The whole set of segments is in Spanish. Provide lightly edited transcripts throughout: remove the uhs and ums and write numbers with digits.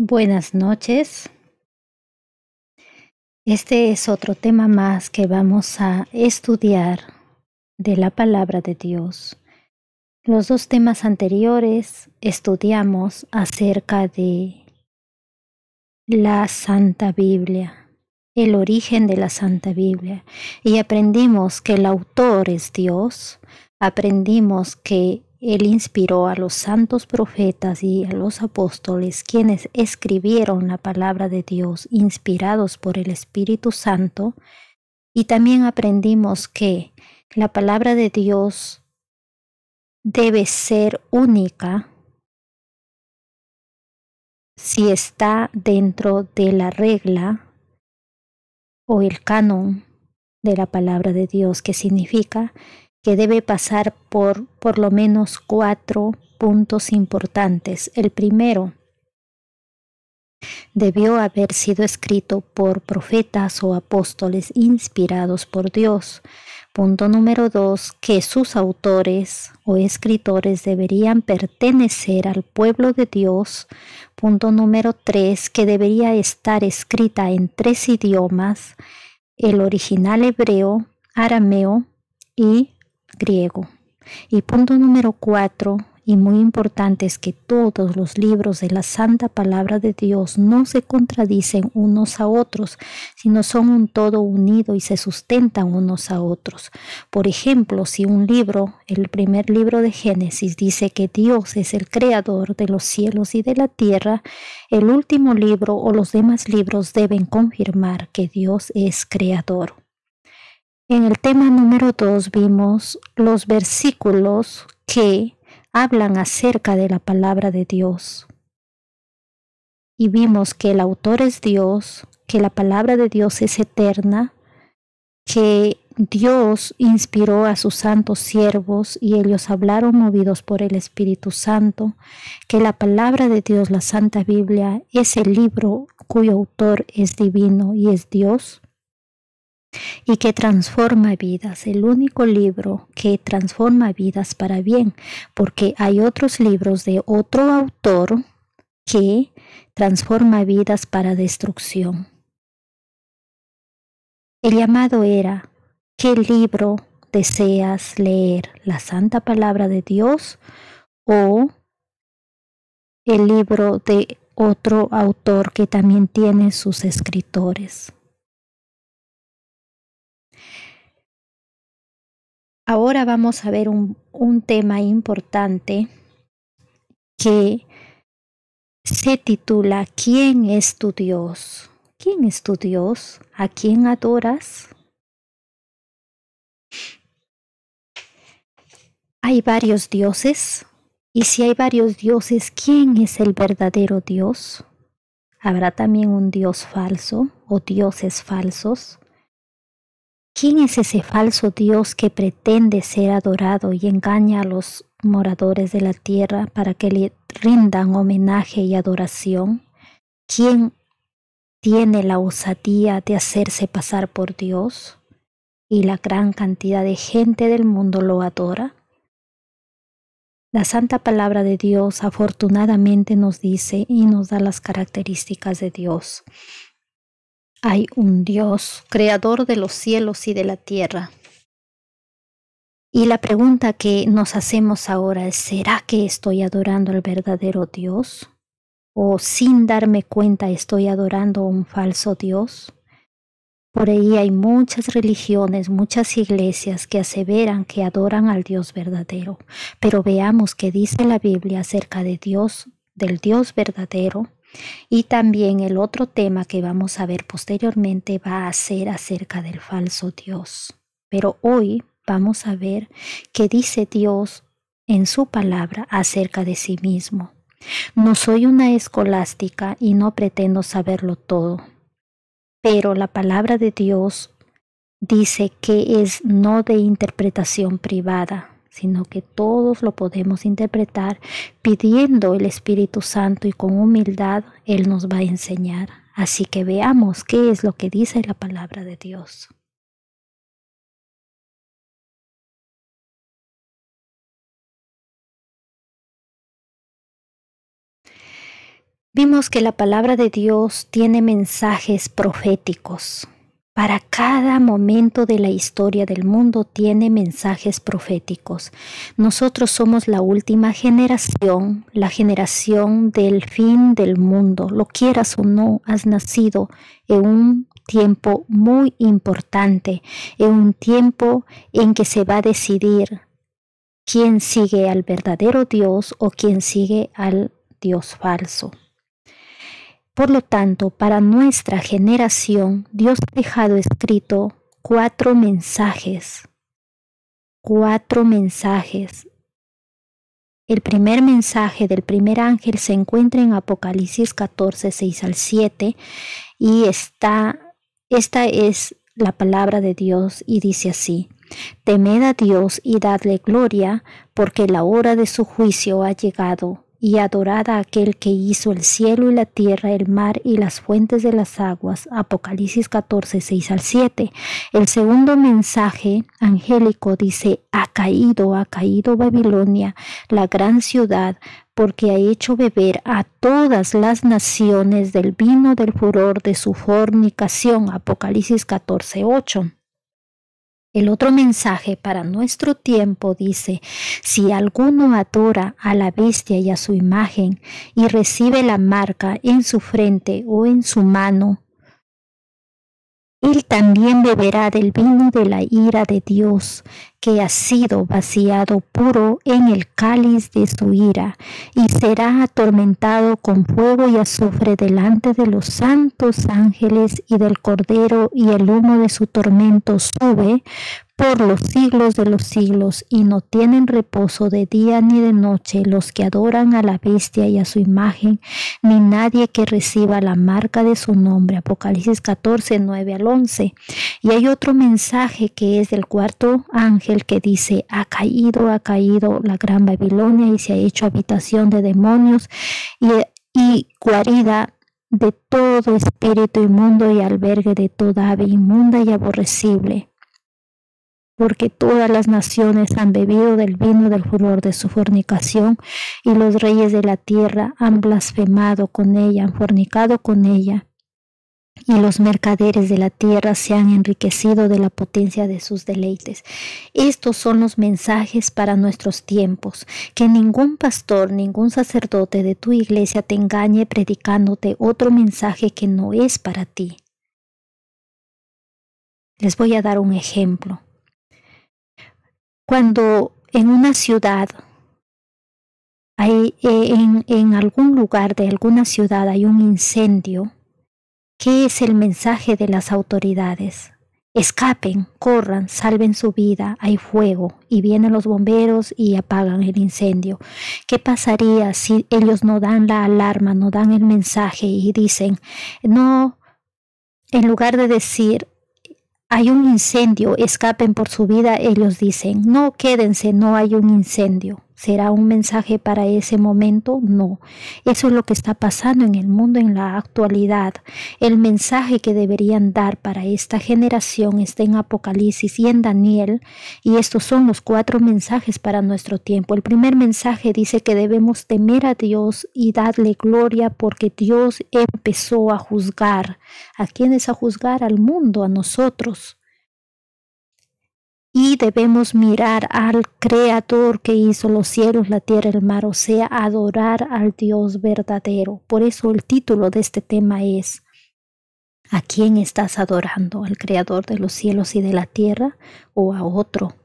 Buenas noches. Este es otro tema más que vamos a estudiar de la palabra de Dios. Los dos temas anteriores estudiamos acerca de la Santa Biblia, el origen de la Santa Biblia, y aprendimos que el autor es Dios, aprendimos que Él inspiró a los santos profetas y a los apóstoles, quienes escribieron la palabra de Dios, inspirados por el Espíritu Santo, y también aprendimos que la palabra de Dios debe ser única si está dentro de la regla o el canon de la palabra de Dios, que significa que debe pasar por lo menos 4 puntos importantes. El primero, debió haber sido escrito por profetas o apóstoles inspirados por Dios. Punto número 2, que sus autores o escritores deberían pertenecer al pueblo de Dios. Punto número 3, que debería estar escrita en 3 idiomas, el original hebreo, arameo y griego. Y punto número 4, y muy importante, es que todos los libros de la Santa Palabra de Dios no se contradicen unos a otros, sino son un todo unido y se sustentan unos a otros. Por ejemplo, si un libro, el primer libro de Génesis, dice que Dios es el creador de los cielos y de la tierra, el último libro o los demás libros deben confirmar que Dios es creador. En el tema número 2 vimos los versículos que hablan acerca de la palabra de Dios. Y vimos que el autor es Dios, que la palabra de Dios es eterna, que Dios inspiró a sus santos siervos y ellos hablaron movidos por el Espíritu Santo, que la palabra de Dios, la Santa Biblia, es el libro cuyo autor es divino y es Dios, y que transforma vidas, el único libro que transforma vidas para bien, porque hay otros libros de otro autor que transforma vidas para destrucción. El llamado era: ¿qué libro deseas leer? ¿La Santa Palabra de Dios o el libro de otro autor que también tiene sus escritores? Ahora vamos a ver un tema importante que se titula ¿Quién es tu Dios? ¿Quién es tu Dios? ¿A quién adoras? ¿Hay varios dioses? Y si hay varios dioses, ¿quién es el verdadero Dios? ¿Habrá también un Dios falso o dioses falsos? ¿Quién es ese falso Dios que pretende ser adorado y engaña a los moradores de la tierra para que le rindan homenaje y adoración? ¿Quién tiene la osadía de hacerse pasar por Dios y la gran cantidad de gente del mundo lo adora? La Santa Palabra de Dios afortunadamente nos dice y nos da las características de Dios. Hay un Dios, creador de los cielos y de la tierra. Y la pregunta que nos hacemos ahora es: ¿será que estoy adorando al verdadero Dios? ¿O sin darme cuenta estoy adorando a un falso Dios? Por ahí hay muchas religiones, muchas iglesias que aseveran que adoran al Dios verdadero. Pero veamos qué dice la Biblia acerca de Dios, del Dios verdadero. Y también el otro tema que vamos a ver posteriormente va a ser acerca del falso Dios. Pero hoy vamos a ver qué dice Dios en su palabra acerca de sí mismo. No soy una escolástica y no pretendo saberlo todo, pero la palabra de Dios dice que es no de interpretación privada, sino que todos lo podemos interpretar pidiendo el Espíritu Santo, y con humildad Él nos va a enseñar. Así que veamos qué es lo que dice la palabra de Dios. Vimos que la palabra de Dios tiene mensajes proféticos. Para cada momento de la historia del mundo tiene mensajes proféticos. Nosotros somos la última generación, la generación del fin del mundo. Lo quieras o no, has nacido en un tiempo muy importante, en un tiempo en que se va a decidir quién sigue al verdadero Dios o quién sigue al Dios falso. Por lo tanto, para nuestra generación, Dios ha dejado escrito 4 mensajes. 4 mensajes. El primer mensaje del primer ángel se encuentra en Apocalipsis 14, 6 al 7 y esta es la palabra de Dios y dice así: Temed a Dios y dadle gloria, porque la hora de su juicio ha llegado. Y adorad a aquel que hizo el cielo y la tierra, el mar y las fuentes de las aguas. Apocalipsis 14, 6 al 7. El segundo mensaje angélico dice: ha caído Babilonia, la gran ciudad, porque ha hecho beber a todas las naciones del vino del furor de su fornicación. Apocalipsis 14, 8. El otro mensaje para nuestro tiempo dice: si alguno adora a la bestia y a su imagen y recibe la marca en su frente o en su mano, él también beberá del vino de la ira de Dios, que ha sido vaciado puro en el cáliz de su ira, y será atormentado con fuego y azufre delante de los santos ángeles y del Cordero, y el humo de su tormento sube por los siglos de los siglos, y no tienen reposo de día ni de noche los que adoran a la bestia y a su imagen, ni nadie que reciba la marca de su nombre. Apocalipsis 14, 9 al 11. Y hay otro mensaje que es del cuarto ángel que dice: ha caído la gran Babilonia y se ha hecho habitación de demonios y guarida de todo espíritu inmundo y albergue de toda ave inmunda y aborrecible. Porque todas las naciones han bebido del vino del furor de su fornicación, y los reyes de la tierra han blasfemado con ella, han fornicado con ella, y los mercaderes de la tierra se han enriquecido de la potencia de sus deleites. Estos son los mensajes para nuestros tiempos. Que ningún pastor, ningún sacerdote de tu iglesia te engañe predicándote otro mensaje que no es para ti. Les voy a dar un ejemplo. Cuando en una ciudad, en algún lugar de alguna ciudad hay un incendio, ¿qué es el mensaje de las autoridades? Escapen, corran, salven su vida, hay fuego, y vienen los bomberos y apagan el incendio. ¿Qué pasaría si ellos no dan la alarma, no dan el mensaje y dicen, no, en lugar de decir, hay un incendio, escapen por su vida, ellos dicen, no, quédense, no hay un incendio? ¿Será un mensaje para ese momento? No. Eso es lo que está pasando en el mundo en la actualidad. El mensaje que deberían dar para esta generación está en Apocalipsis y en Daniel, y estos son los 4 mensajes para nuestro tiempo. El primer mensaje dice que debemos temer a Dios y darle gloria, porque Dios empezó a juzgar. ¿A quiénes a juzgar? Al mundo, a nosotros. Y debemos mirar al Creador que hizo los cielos, la tierra, el mar, o sea, adorar al Dios verdadero. Por eso el título de este tema es: ¿a quién estás adorando? ¿Al Creador de los cielos y de la tierra o a otro?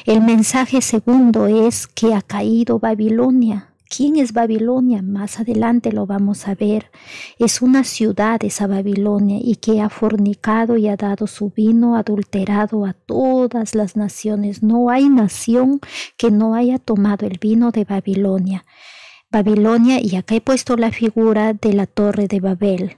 El mensaje segundo es que ha caído Babilonia. ¿Quién es Babilonia? Más adelante lo vamos a ver. Es una ciudad, esa Babilonia, y que ha fornicado y ha dado su vino adulterado a todas las naciones. No hay nación que no haya tomado el vino de Babilonia. Babilonia, y acá he puesto la figura de la Torre de Babel,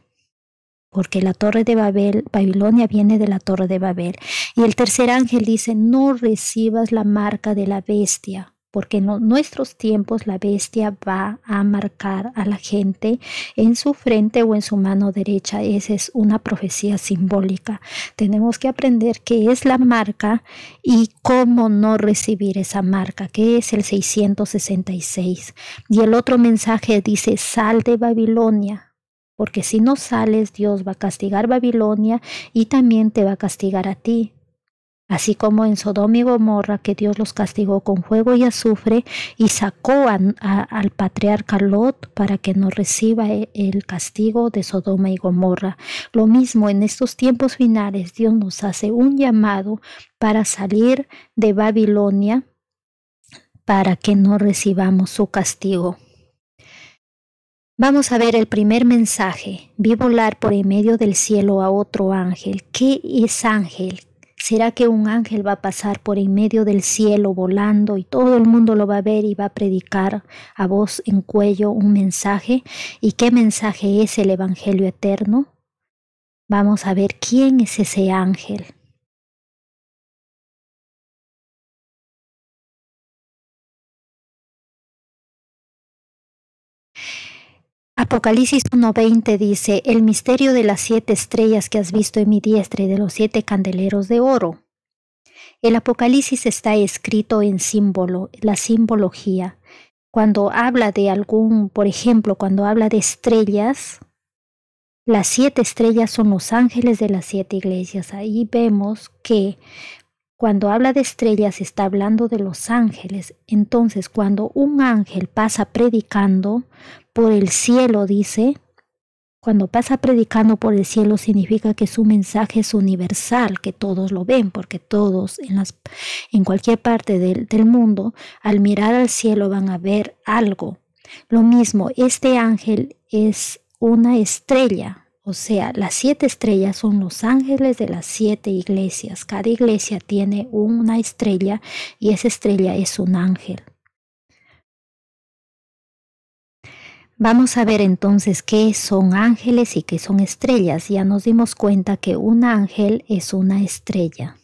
porque la Torre de Babel, Babilonia viene de la Torre de Babel. Y el tercer ángel dice: no recibas la marca de la bestia. porque en nuestros tiempos la bestia va a marcar a la gente en su frente o en su mano derecha. Esa es una profecía simbólica. Tenemos que aprender qué es la marca y cómo no recibir esa marca, que es el 666. Y el otro mensaje dice: sal de Babilonia, porque si no sales, Dios va a castigar Babilonia y también te va a castigar a ti. Así como en Sodoma y Gomorra, que Dios los castigó con fuego y azufre y sacó al patriarca Lot para que no reciba el castigo de Sodoma y Gomorra. Lo mismo en estos tiempos finales, Dios nos hace un llamado para salir de Babilonia para que no recibamos su castigo. Vamos a ver el primer mensaje. Vi volar por en medio del cielo a otro ángel. ¿Qué es ángel? ¿Será que un ángel va a pasar por en medio del cielo volando y todo el mundo lo va a ver y va a predicar a voz en cuello un mensaje? ¿Y qué mensaje es el Evangelio eterno? Vamos a ver quién es ese ángel. Apocalipsis 1:20 dice: el misterio de las 7 estrellas que has visto en mi diestra y de los 7 candeleros de oro. El Apocalipsis está escrito en símbolo, la simbología. Cuando habla de por ejemplo, cuando habla de estrellas, las 7 estrellas son los ángeles de las 7 iglesias. Ahí vemos que cuando habla de estrellas está hablando de los ángeles. Entonces, cuando un ángel pasa predicando por el cielo, dice, cuando pasa predicando por el cielo significa que su mensaje es universal, que todos lo ven, porque todos en cualquier parte del mundo, al mirar al cielo van a ver algo. Lo mismo, este ángel es una estrella, o sea, las 7 estrellas son los ángeles de las 7 iglesias. Cada iglesia tiene una estrella y esa estrella es un ángel. Vamos a ver entonces qué son ángeles y qué son estrellas. Ya nos dimos cuenta que un ángel es una estrella.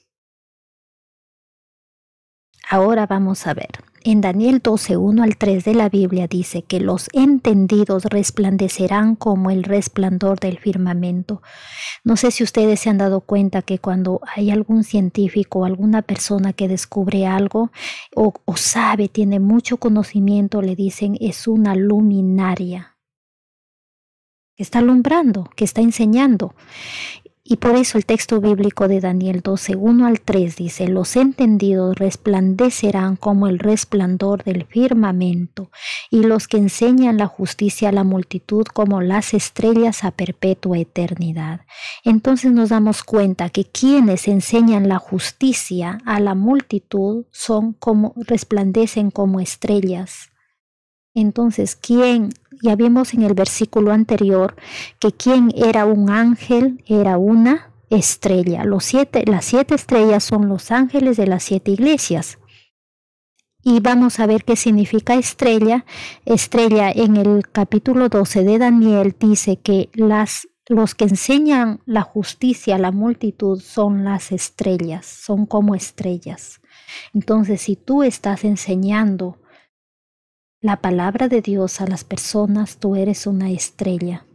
Ahora vamos a ver. En Daniel 12, 1 al 3 de la Biblia dice que los entendidos resplandecerán como el resplandor del firmamento. No sé si ustedes se han dado cuenta que cuando hay algún científico o alguna persona que descubre algo o sabe, tiene mucho conocimiento, le dicen es una luminaria. Que está alumbrando, que está enseñando. Y por eso el texto bíblico de Daniel 12, 1 al 3 dice: los entendidos resplandecerán como el resplandor del firmamento, y los que enseñan la justicia a la multitud como las estrellas a perpetua eternidad. Entonces nos damos cuenta que quienes enseñan la justicia a la multitud resplandecen como estrellas. Entonces, ya vimos en el versículo anterior que quien era un ángel era una estrella. Las 7 estrellas son los ángeles de las 7 iglesias. Y vamos a ver qué significa estrella. Estrella en el capítulo 12 de Daniel dice que los que enseñan la justicia a la multitud son las estrellas, son como estrellas. Entonces, si tú estás enseñando la palabra de Dios a las personas, tú eres una estrella.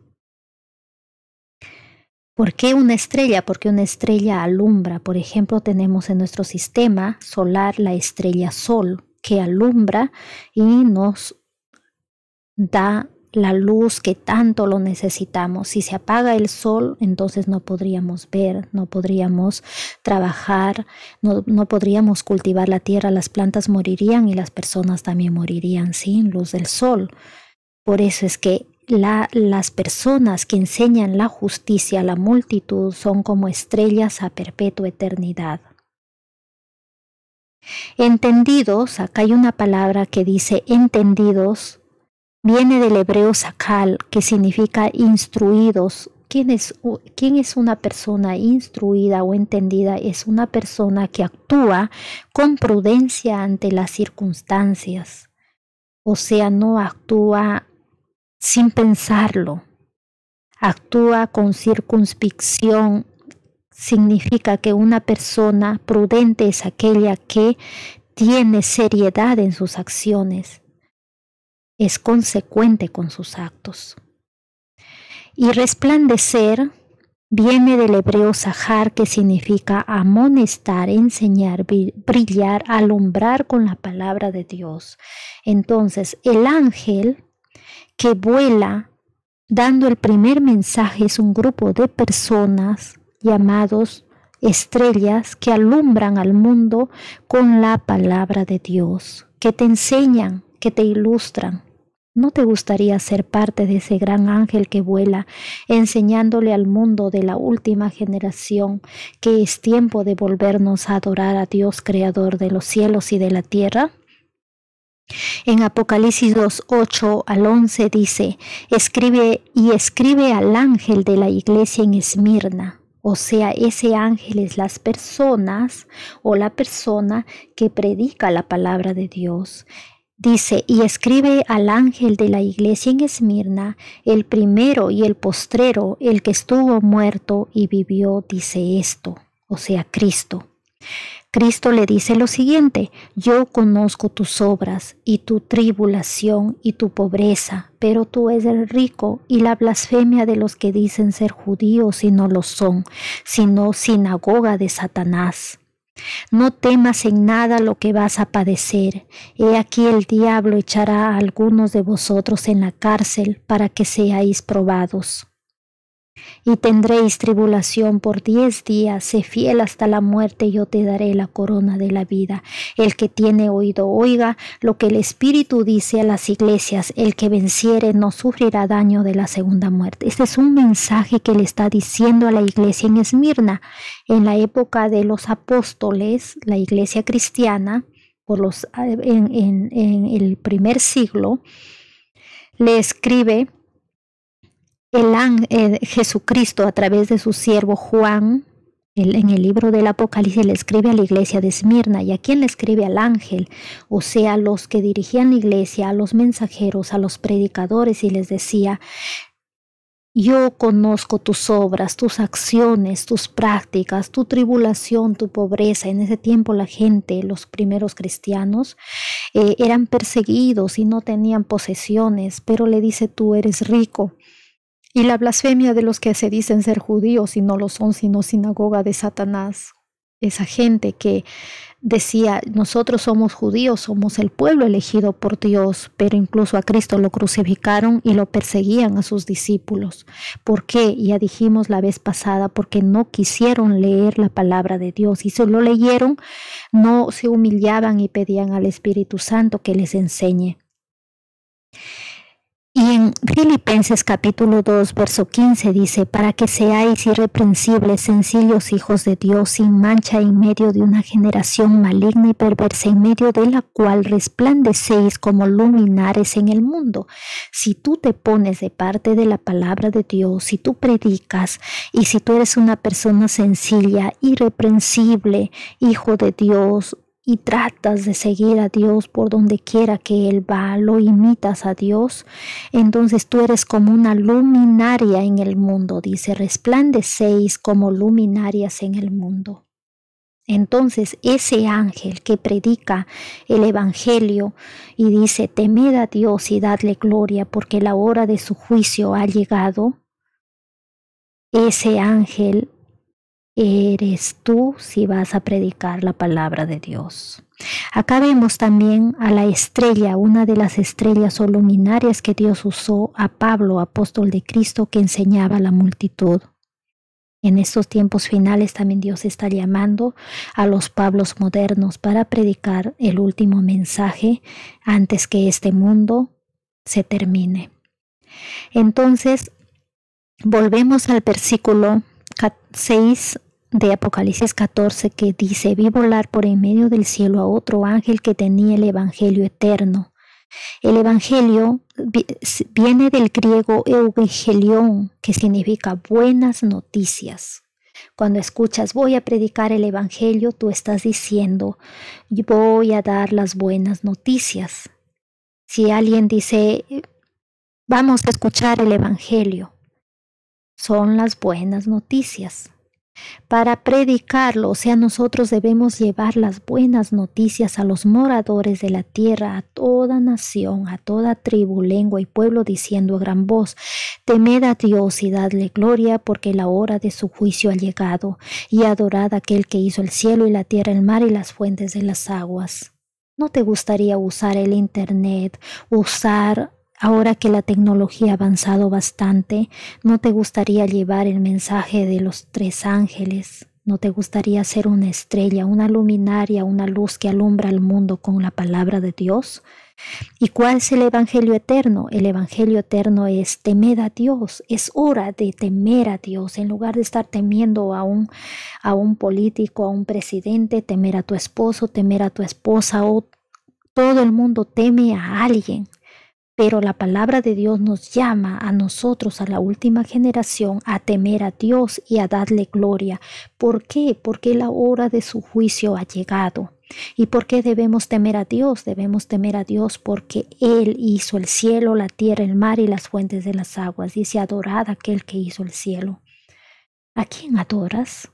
¿Por qué una estrella? Porque una estrella alumbra. Por ejemplo, tenemos en nuestro sistema solar la estrella Sol, que alumbra y nos da la luz que tanto lo necesitamos. Si se apaga el sol, entonces no podríamos ver, no podríamos trabajar, no podríamos cultivar la tierra, las plantas morirían y las personas también morirían sin luz del sol. Por eso es que las personas que enseñan la justicia a la multitud son como estrellas a perpetua eternidad. Entendidos, acá hay una palabra que dice entendidos. Viene del hebreo sakal, que significa instruidos. ¿Quién es una persona instruida o entendida? Es una persona que actúa con prudencia ante las circunstancias. O sea, no actúa sin pensarlo. Actúa con circunspección. Significa que una persona prudente es aquella que tiene seriedad en sus acciones, es consecuente con sus actos. Y resplandecer viene del hebreo sahar, que significa amonestar, enseñar, brillar, alumbrar con la palabra de Dios. Entonces, el ángel que vuela dando el primer mensaje es un grupo de personas llamados estrellas que alumbran al mundo con la palabra de Dios, que te enseñan, que te ilustran. ¿No te gustaría ser parte de ese gran ángel que vuela, enseñándole al mundo de la última generación que es tiempo de volvernos a adorar a Dios, creador de los cielos y de la tierra? En Apocalipsis 2, 8 al 11 dice, escribe al ángel de la iglesia en Esmirna. O sea, ese ángel es las personas o la persona que predica la palabra de Dios. Dice, y escribe al ángel de la iglesia en Esmirna, el primero y el postrero, el que estuvo muerto y vivió, dice esto, o sea, Cristo. Cristo le dice lo siguiente, yo conozco tus obras y tu tribulación y tu pobreza, pero tú eres rico y la blasfemia de los que dicen ser judíos y no lo son, sino sinagoga de Satanás. No temas en nada lo que vas a padecer. He aquí el diablo echará a algunos de vosotros en la cárcel para que seáis probados. Y tendréis tribulación por 10 días, sé fiel hasta la muerte, y yo te daré la corona de la vida. El que tiene oído, oiga lo que el Espíritu dice a las iglesias, el que venciere no sufrirá daño de la segunda muerte. Este es un mensaje que le está diciendo a la iglesia en Esmirna. En la época de los apóstoles, la iglesia cristiana, en el primer siglo, le escribe Jesucristo a través de su siervo Juan, en el libro del Apocalipsis le escribe a la iglesia de Esmirna. ¿Y a quién le escribe? Al ángel? O sea, a los que dirigían la iglesia, a los mensajeros, a los predicadores, y les decía, yo conozco tus obras, tus acciones, tus prácticas, tu tribulación, tu pobreza. En ese tiempo la gente, los primeros cristianos, eran perseguidos y no tenían posesiones, pero le dice, tú eres rico. Y la blasfemia de los que se dicen ser judíos y no lo son, sino sinagoga de Satanás. Esa gente que decía, nosotros somos judíos, somos el pueblo elegido por Dios, pero incluso a Cristo lo crucificaron y lo perseguían a sus discípulos. ¿Por qué? Ya dijimos la vez pasada, porque no quisieron leer la palabra de Dios, y si lo leyeron, no se humillaban y pedían al Espíritu Santo que les enseñe. Y en Filipenses capítulo 2, verso 15 dice, para que seáis irreprensibles, sencillos hijos de Dios, sin mancha en medio de una generación maligna y perversa, en medio de la cual resplandecéis como luminares en el mundo. Si tú te pones de parte de la palabra de Dios, si tú predicas, y si tú eres una persona sencilla, irreprensible, hijo de Dios, y tratas de seguir a Dios por donde quiera que Él va, lo imitas a Dios, entonces tú eres como una luminaria en el mundo. Dice, resplandecéis como luminarias en el mundo. Entonces ese ángel que predica el evangelio y dice, temed a Dios y dadle gloria porque la hora de su juicio ha llegado, ese ángel eres tú si vas a predicar la palabra de Dios. Acá vemos también a la estrella, una de las estrellas o luminarias que Dios usó, a Pablo, apóstol de Cristo, que enseñaba a la multitud. En estos tiempos finales también Dios está llamando a los Pablos modernos para predicar el último mensaje antes que este mundo se termine. Entonces, volvemos al versículo 6 de Apocalipsis 14, que dice, vi volar por en medio del cielo a otro ángel que tenía el evangelio eterno. El evangelio viene del griego eugelion, que significa buenas noticias. Cuando escuchas voy a predicar el evangelio, tú estás diciendo voy a dar las buenas noticias. Si alguien dice vamos a escuchar el evangelio, son las buenas noticias. para predicarlo. O sea, nosotros debemos llevar las buenas noticias a los moradores de la tierra, a toda nación, a toda tribu, lengua y pueblo, diciendo a gran voz: temed a Dios y dadle gloria, porque la hora de su juicio ha llegado, y adorad a aquel que hizo el cielo y la tierra, el mar y las fuentes de las aguas. ¿No te gustaría usar el internet, ahora que la tecnología ha avanzado bastante? ¿No te gustaría llevar el mensaje de los 3 ángeles? ¿No te gustaría ser una estrella, una luminaria, una luz que alumbra al mundo con la palabra de Dios? ¿Y cuál es el evangelio eterno? El evangelio eterno es temed a Dios. Es hora de temer a Dios. En lugar de estar temiendo a un político, a un presidente, temer a tu esposo, temer a tu esposa, o todo el mundo teme a alguien. Pero la palabra de Dios nos llama a nosotros, a la última generación, a temer a Dios y a darle gloria. ¿Por qué? Porque la hora de su juicio ha llegado. ¿Y por qué debemos temer a Dios? Debemos temer a Dios porque Él hizo el cielo, la tierra, el mar y las fuentes de las aguas. Dice: adorad a aquel que hizo el cielo. ¿A quién adoras?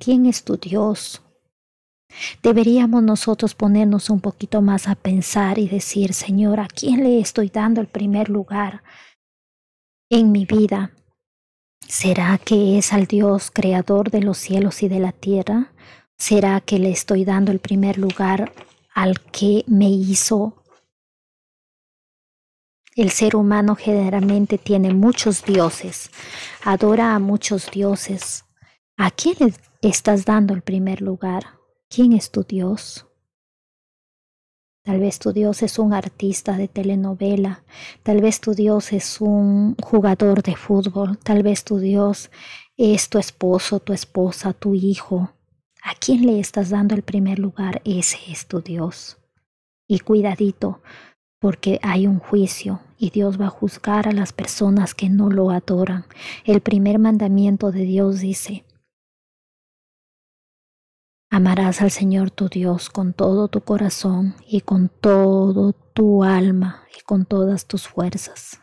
¿Quién es tu Dios? Deberíamos nosotros ponernos un poquito más a pensar y decir: Señor, ¿a quién le estoy dando el primer lugar en mi vida? ¿Será que es al Dios creador de los cielos y de la tierra? ¿Será que le estoy dando el primer lugar al que me hizo? El ser humano generalmente tiene muchos dioses, adora a muchos dioses. ¿A quién le estás dando el primer lugar? ¿Quién es tu Dios? Tal vez tu Dios es un artista de telenovela, tal vez tu Dios es un jugador de fútbol, tal vez tu Dios es tu esposo, tu esposa, tu hijo. ¿A quién le estás dando el primer lugar? Ese es tu Dios. Y cuidadito, porque hay un juicio y Dios va a juzgar a las personas que no lo adoran. El primer mandamiento de Dios dice: amarás al Señor tu Dios con todo tu corazón y con todo tu alma y con todas tus fuerzas.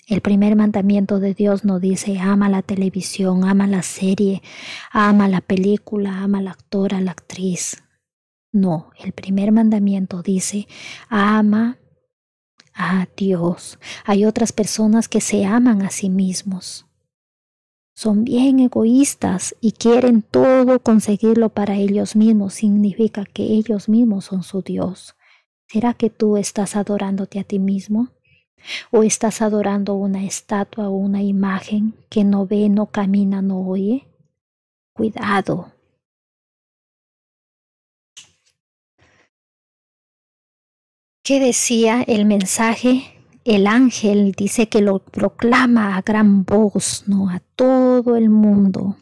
El primer mandamiento de Dios no dice: ama la televisión, ama la serie, ama la película, ama al actor, a la actriz. No, el primer mandamiento dice: ama a Dios. Hay otras personas que se aman a sí mismos. Son bien egoístas y quieren todo conseguirlo para ellos mismos. Significa que ellos mismos son su Dios. ¿Será que tú estás adorándote a ti mismo? ¿O estás adorando una estatua o una imagen que no ve, no camina, no oye? Cuidado. ¿Qué decía el mensaje? El ángel dice que lo proclama a gran voz, ¿no? A todo el mundo.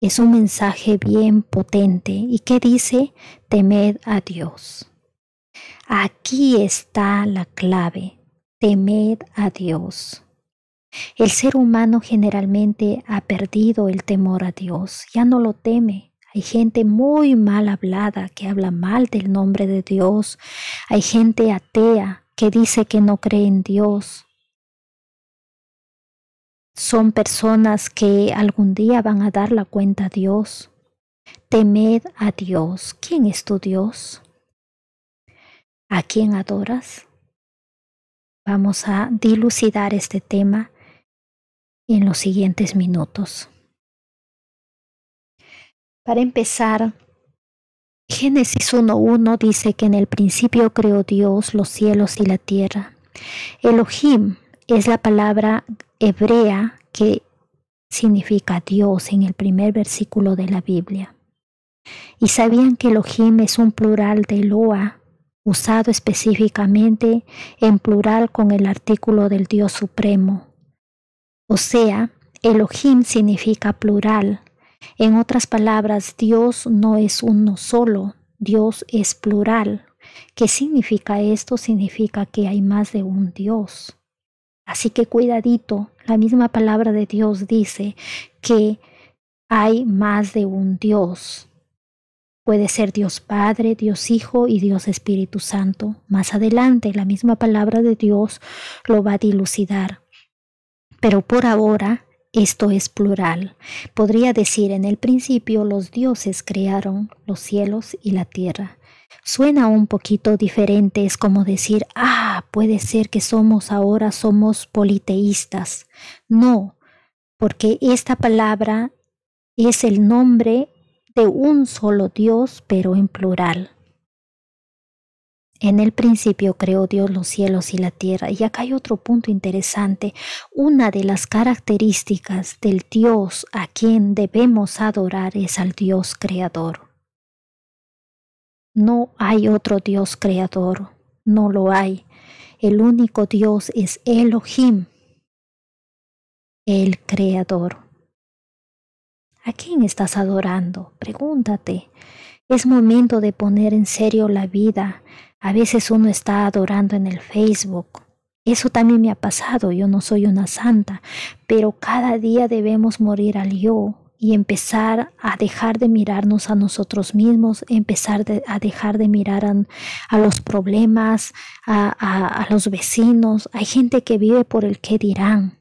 Es un mensaje bien potente. ¿Y qué dice? Temed a Dios. Aquí está la clave. Temed a Dios. El ser humano generalmente ha perdido el temor a Dios. Ya no lo teme. Hay gente muy mal hablada que habla mal del nombre de Dios. Hay gente atea que dice que no cree en Dios. Son personas que algún día van a dar la cuenta a Dios. Temed a Dios. ¿Quién es tu Dios? ¿A quién adoras? Vamos a dilucidar este tema en los siguientes minutos. Para empezar, Génesis 1:1 dice que en el principio creó Dios los cielos y la tierra. Elohim es la palabra hebrea que significa Dios en el primer versículo de la Biblia. ¿Y sabían que Elohim es un plural de Eloah, usado específicamente en plural con el artículo del Dios Supremo? O sea, Elohim significa plural. En otras palabras, Dios no es uno solo, Dios es plural. ¿Qué significa esto? Significa que hay más de un Dios. Así que cuidadito, la misma palabra de Dios dice que hay más de un Dios. Puede ser Dios Padre, Dios Hijo y Dios Espíritu Santo. Más adelante, la misma palabra de Dios lo va a dilucidar. Pero por ahora, esto es plural. Podría decir, en el principio los dioses crearon los cielos y la tierra. Suena un poquito diferente, es como decir, puede ser que ahora somos politeístas. No, porque esta palabra es el nombre de un solo Dios, pero en plural. En el principio creó Dios los cielos y la tierra. Y acá hay otro punto interesante. Una de las características del Dios a quien debemos adorar es al Dios creador. No hay otro Dios creador, no lo hay. El único Dios es Elohim, el creador. ¿A quién estás adorando? Pregúntate. Es momento de poner en serio la vida. A veces uno está adorando en el Facebook. Eso también me ha pasado. Yo no soy una santa, pero cada día debemos morir al yo y empezar a dejar de mirarnos a nosotros mismos, a dejar de mirar a los problemas, a los vecinos. Hay gente que vive por el qué dirán.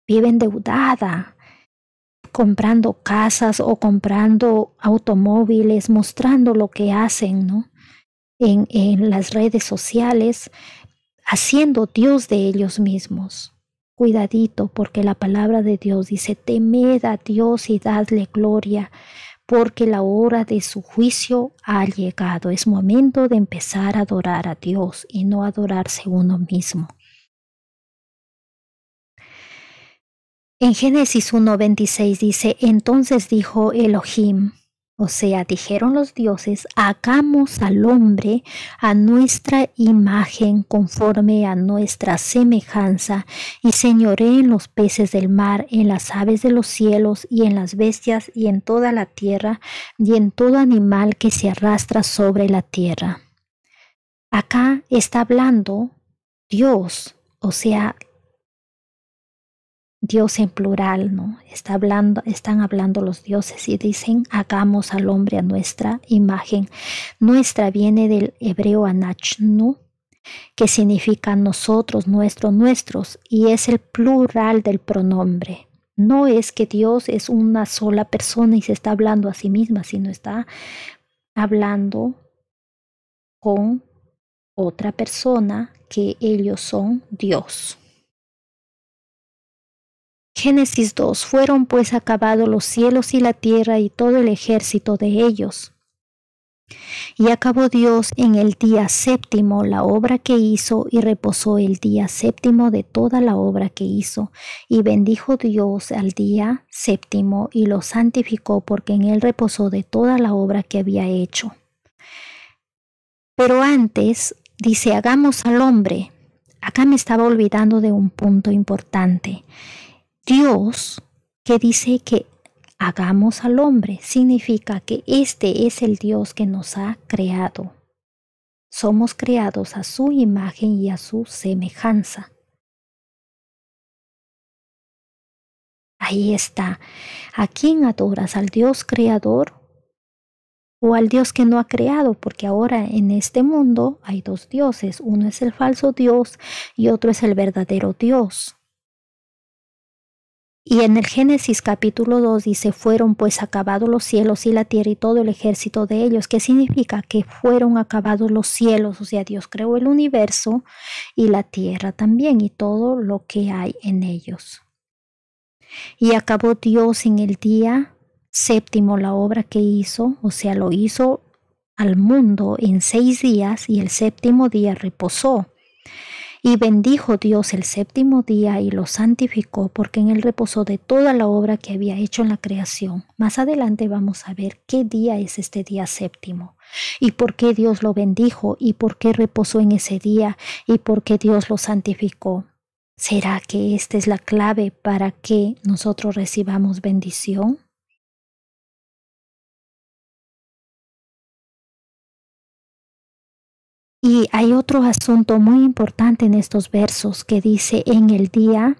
Vive endeudada, comprando casas o comprando automóviles, mostrando lo que hacen, ¿no? En las redes sociales, haciendo Dios de ellos mismos. Cuidadito, porque la palabra de Dios dice, temed a Dios y dadle gloria, porque la hora de su juicio ha llegado. Es momento de empezar a adorar a Dios y no adorarse uno mismo. En Génesis 1:26 dice, entonces dijo Elohim, o sea, dijeron los dioses, hagamos al hombre a nuestra imagen conforme a nuestra semejanza y señoree en los peces del mar, en las aves de los cielos y en las bestias y en toda la tierra y en todo animal que se arrastra sobre la tierra. Acá está hablando Dios, o sea, Dios en plural, ¿no? Están hablando los dioses y dicen, hagamos al hombre a nuestra imagen. Nuestra viene del hebreo anachnu, que significa nosotros, nuestros, y es el plural del pronombre. No es que Dios es una sola persona y se está hablando a sí misma, sino está hablando con otra persona que ellos son Dios. Génesis 2. Fueron pues acabados los cielos y la tierra y todo el ejército de ellos. Y acabó Dios en el día séptimo la obra que hizo y reposó el día séptimo de toda la obra que hizo. Y bendijo Dios al día séptimo y lo santificó porque en él reposó de toda la obra que había hecho. Pero antes dice, hagamos al hombre. Acá me estaba olvidando de un punto importante. Dios, que dice que hagamos al hombre, significa que este es el Dios que nos ha creado. Somos creados a su imagen y a su semejanza. Ahí está. ¿A quién adoras? ¿Al Dios creador o al Dios que no ha creado? Porque ahora en este mundo hay dos dioses. Uno es el falso Dios y otro es el verdadero Dios. Y en el Génesis capítulo 2 dice, fueron pues acabados los cielos y la tierra y todo el ejército de ellos. ¿Qué significa? Que fueron acabados los cielos, o sea, Dios creó el universo y la tierra también y todo lo que hay en ellos. Y acabó Dios en el día séptimo la obra que hizo, o sea, lo hizo al mundo en 6 días y el séptimo día reposó. Y bendijo Dios el séptimo día y lo santificó porque en él reposó de toda la obra que había hecho en la creación. Más adelante vamos a ver qué día es este día séptimo y por qué Dios lo bendijo y por qué reposó en ese día y por qué Dios lo santificó. ¿Será que esta es la clave para que nosotros recibamos bendición? Y hay otro asunto muy importante en estos versos que dice en el día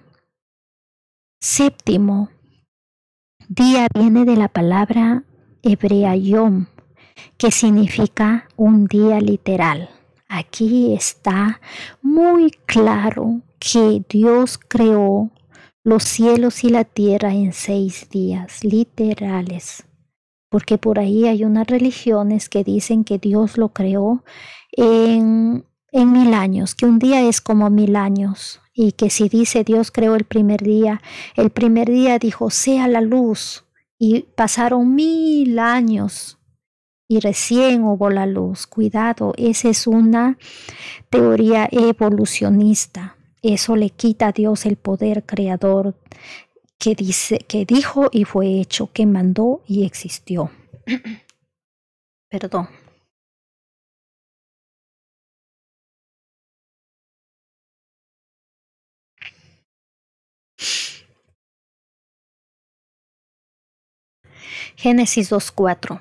séptimo. Día viene de la palabra hebrea yom, que significa un día literal. Aquí está muy claro que Dios creó los cielos y la tierra en 6 días, literales. Porque por ahí hay unas religiones que dicen que Dios lo creó en 1000 años, que un día es como 1000 años. Y que si dice Dios creó el primer día dijo, sea la luz. Y pasaron 1000 años y recién hubo la luz. Cuidado, esa es una teoría evolucionista. Eso le quita a Dios el poder creador que dijo y fue hecho, que mandó y existió. Perdón. Génesis 2:4.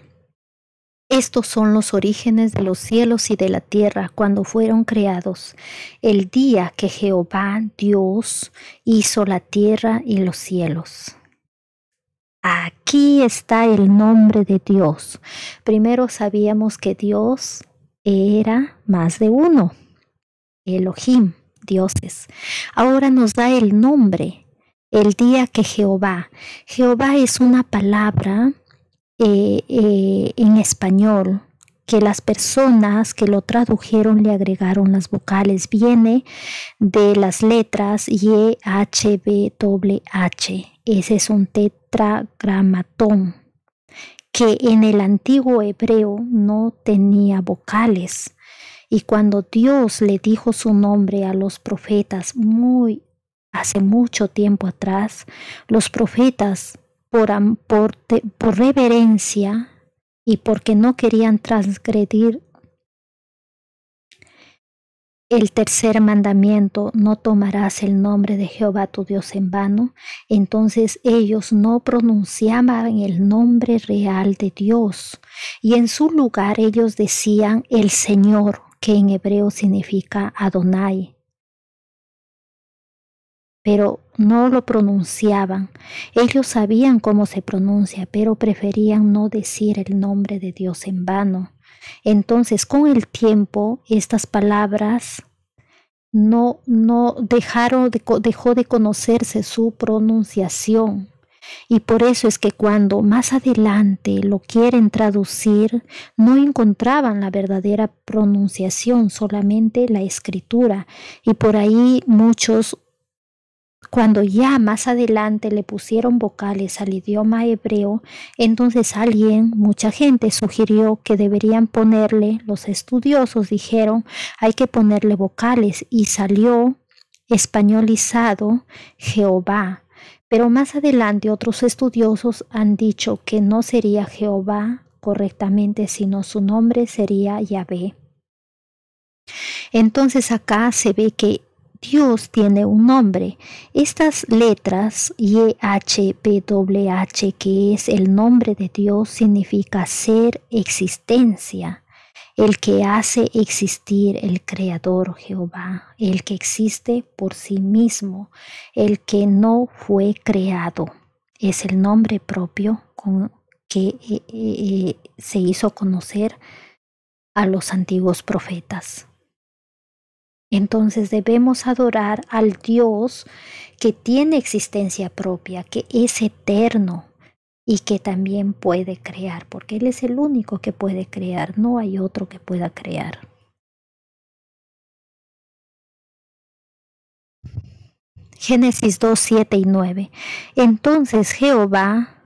Estos son los orígenes de los cielos y de la tierra cuando fueron creados, el día que Jehová Dios hizo la tierra y los cielos. Aquí está el nombre de Dios. Primero sabíamos que Dios era más de uno, Elohim, dioses. Ahora nos da el nombre, el día que Jehová. Jehová es una palabra en español que las personas que lo tradujeron le agregaron las vocales. Viene de las letras YHWH. Ese es un tetragramatón que en el antiguo hebreo no tenía vocales. Y cuando Dios le dijo su nombre a los profetas hace mucho tiempo atrás, los profetas por reverencia y porque no querían transgredir el tercer mandamiento, no tomarás el nombre de Jehová tu Dios en vano, entonces ellos no pronunciaban el nombre real de Dios y en su lugar ellos decían el Señor, que en hebreo significa Adonai. Pero no lo pronunciaban. Ellos sabían cómo se pronuncia, pero preferían no decir el nombre de Dios en vano. Entonces, con el tiempo, estas palabras dejó de conocerse su pronunciación. Y por eso es que cuando más adelante lo quieren traducir, no encontraban la verdadera pronunciación, solamente la escritura. Y por ahí muchos, cuando ya más adelante le pusieron vocales al idioma hebreo, entonces mucha gente sugirió que deberían ponerle, los estudiosos dijeron, hay que ponerle vocales y salió españolizado Jehová. Pero más adelante otros estudiosos han dicho que no sería Jehová correctamente, sino su nombre sería Yahvé. Entonces acá se ve que Dios tiene un nombre. Estas letras YHWH, que es el nombre de Dios, significa ser, existencia, el que hace existir, el Creador Jehová, el que existe por sí mismo, el que no fue creado. Es el nombre propio con que se hizo conocer a los antiguos profetas. Entonces debemos adorar al Dios que tiene existencia propia, que es eterno y que también puede crear, porque Él es el único que puede crear, no hay otro que pueda crear. Génesis 2, 7 y 9. Entonces Jehová,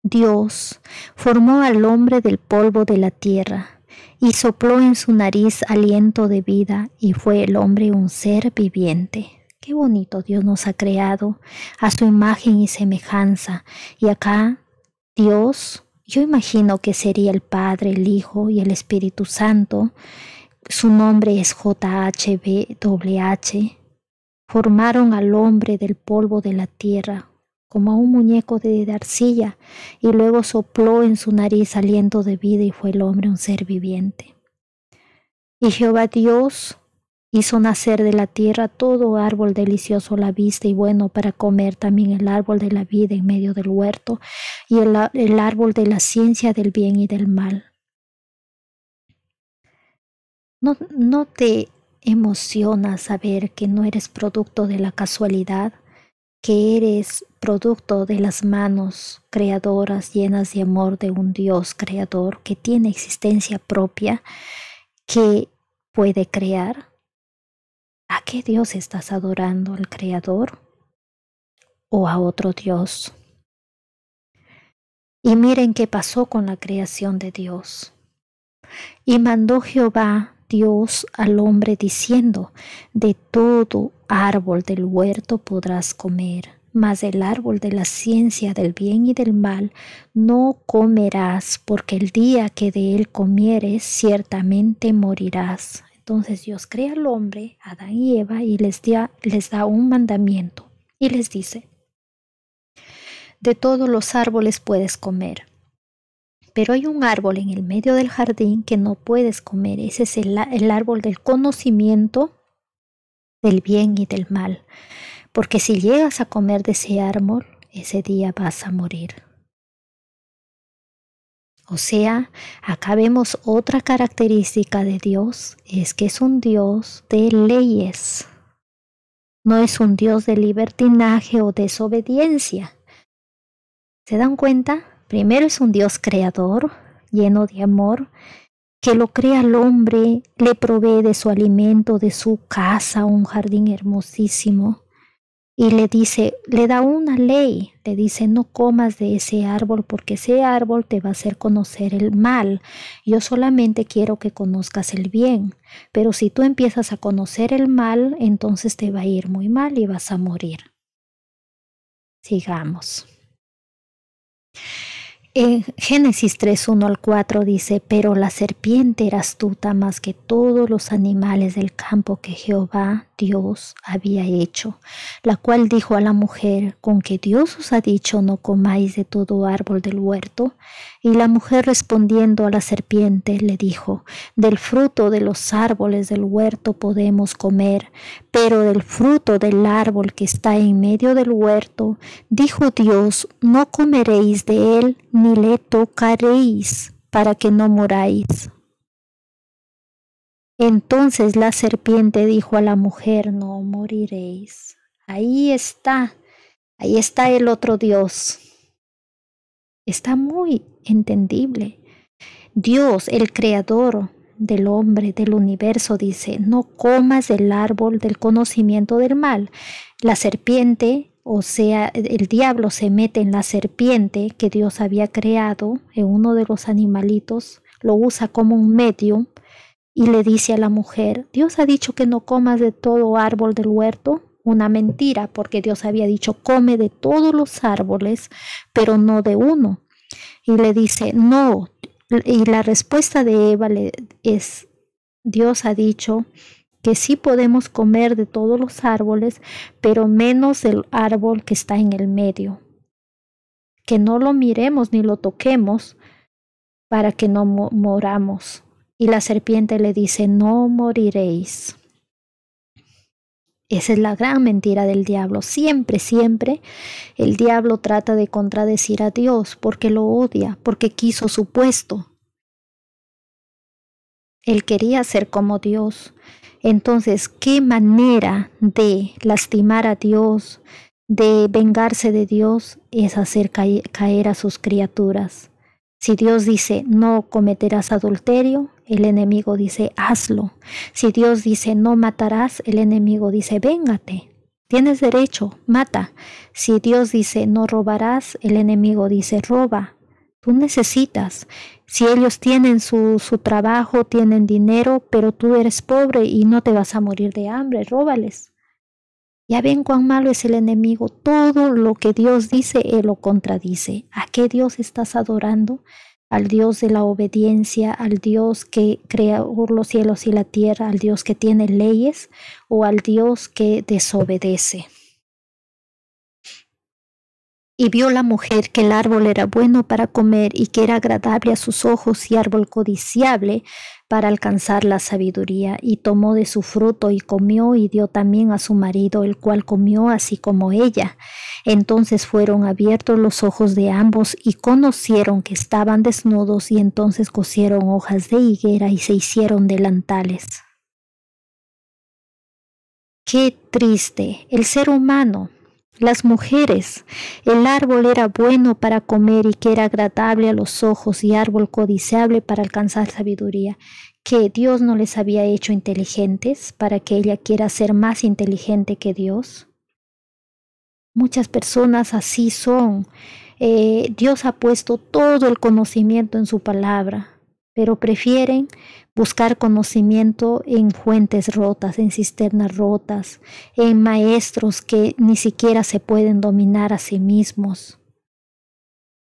Dios, formó al hombre del polvo de la tierra y sopló en su nariz aliento de vida y fue el hombre un ser viviente. Qué bonito Dios nos ha creado a su imagen y semejanza. Y acá Dios, yo imagino que sería el Padre, el Hijo y el Espíritu Santo. Su nombre es JHWH. Formaron al hombre del polvo de la tierra, como a un muñeco de arcilla, y luego sopló en su nariz aliento de vida y fue el hombre un ser viviente. Y Jehová Dios hizo nacer de la tierra todo árbol delicioso a la vista y bueno para comer, también el árbol de la vida en medio del huerto y el árbol de la ciencia del bien y del mal. ¿No te emociona saber que no eres producto de la casualidad, que eres producto de las manos creadoras llenas de amor de un Dios creador que tiene existencia propia, que puede crear? ¿A qué Dios estás adorando? ¿Al creador o a otro Dios? Y miren qué pasó con la creación de Dios. Y mandó Jehová Dios al hombre diciendo: de todo árbol del huerto podrás comer, mas del árbol de la ciencia del bien y del mal no comerás, porque el día que de él comieres ciertamente morirás. Entonces Dios crea al hombre, Adán y Eva, y les da un mandamiento y les dice: de todos los árboles puedes comer, pero hay un árbol en el medio del jardín que no puedes comer. Ese es el árbol del conocimiento del bien y del mal, porque si llegas a comer de ese árbol, ese día vas a morir. O sea, acá vemos otra característica de Dios, es que es un Dios de leyes. No es un Dios de libertinaje o desobediencia. ¿Se dan cuenta? Primero es un Dios creador, lleno de amor, que lo crea al hombre, le provee de su alimento, de su casa, un jardín hermosísimo. Y le dice, le da una ley, le dice: no comas de ese árbol porque ese árbol te va a hacer conocer el mal. Yo solamente quiero que conozcas el bien, pero si tú empiezas a conocer el mal, entonces te va a ir muy mal y vas a morir. Sigamos. En Génesis 3, 1 al 4 dice: pero la serpiente era astuta más que todos los animales del campo que Jehová Dios había hecho, la cual dijo a la mujer: ¿con que Dios os ha dicho no comáis de todo árbol del huerto? Y la mujer respondiendo a la serpiente le dijo: del fruto de los árboles del huerto podemos comer, pero del fruto del árbol que está en medio del huerto, dijo Dios: no comeréis de él, ni le tocaréis, para que no moráis. Entonces la serpiente dijo a la mujer: no moriréis. Ahí está el otro Dios. Está muy entendible. Dios, el creador del hombre, del universo, dice: no comas del árbol del conocimiento del mal. La serpiente, o sea, el diablo se mete en la serpiente que Dios había creado, en uno de los animalitos, lo usa como un medio y le dice a la mujer: Dios ha dicho que no comas de todo árbol del huerto. Una mentira, porque Dios había dicho: come de todos los árboles, pero no de uno. Y le dice: no. Y la respuesta de Eva es: Dios ha dicho que sí podemos comer de todos los árboles, pero menos del árbol que está en el medio. Que no lo miremos ni lo toquemos para que no moramos. Y la serpiente le dice: no moriréis. Esa es la gran mentira del diablo. Siempre, siempre el diablo trata de contradecir a Dios porque lo odia, porque quiso su puesto. Él quería ser como Dios. Entonces, ¿qué manera de lastimar a Dios, de vengarse de Dios, es hacer caer a sus criaturas? Si Dios dice: no cometerás adulterio, el enemigo dice: hazlo. Si Dios dice: no matarás, el enemigo dice: véngate. Tienes derecho, mata. Si Dios dice: no robarás, el enemigo dice: roba. Tú necesitas. Si ellos tienen su trabajo, tienen dinero, pero tú eres pobre y no te vas a morir de hambre, róbales. Ya ven cuán malo es el enemigo. Todo lo que Dios dice, Él lo contradice. ¿A qué Dios estás adorando? Al Dios de la obediencia, al Dios que creó los cielos y la tierra, al Dios que tiene leyes, o al Dios que desobedece. Y vio la mujer que el árbol era bueno para comer y que era agradable a sus ojos y árbol codiciable para alcanzar la sabiduría. Y tomó de su fruto y comió y dio también a su marido, el cual comió así como ella. Entonces fueron abiertos los ojos de ambos y conocieron que estaban desnudos, y entonces cosieron hojas de higuera y se hicieron delantales. Qué triste el ser humano. Las mujeres, el árbol era bueno para comer y que era agradable a los ojos y árbol codiciable para alcanzar sabiduría. Que Dios no les había hecho inteligentes para que ella quiera ser más inteligente que Dios. Muchas personas así son. Dios ha puesto todo el conocimiento en su palabra, pero prefieren buscar conocimiento en fuentes rotas, en cisternas rotas, en maestros que ni siquiera se pueden dominar a sí mismos,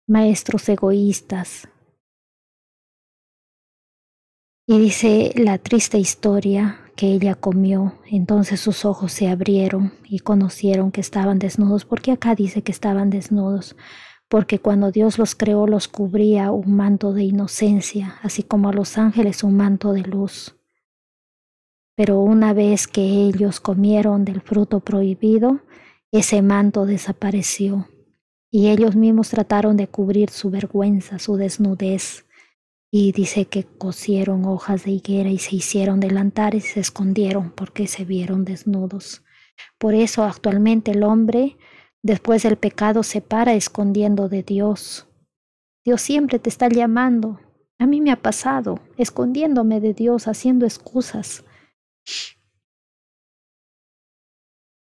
maestros egoístas. Y dice la triste historia que ella comió, entonces sus ojos se abrieron y conocieron que estaban desnudos, porque acá dice que estaban desnudos, porque cuando Dios los creó los cubría un manto de inocencia, así como a los ángeles un manto de luz. Pero una vez que ellos comieron del fruto prohibido, ese manto desapareció y ellos mismos trataron de cubrir su vergüenza, su desnudez. Y dice que cosieron hojas de higuera y se hicieron delantares y se escondieron porque se vieron desnudos. Por eso actualmente el hombre, después del pecado, se para escondiendo de Dios. Dios siempre te está llamando. A mí me ha pasado, escondiéndome de Dios, haciendo excusas.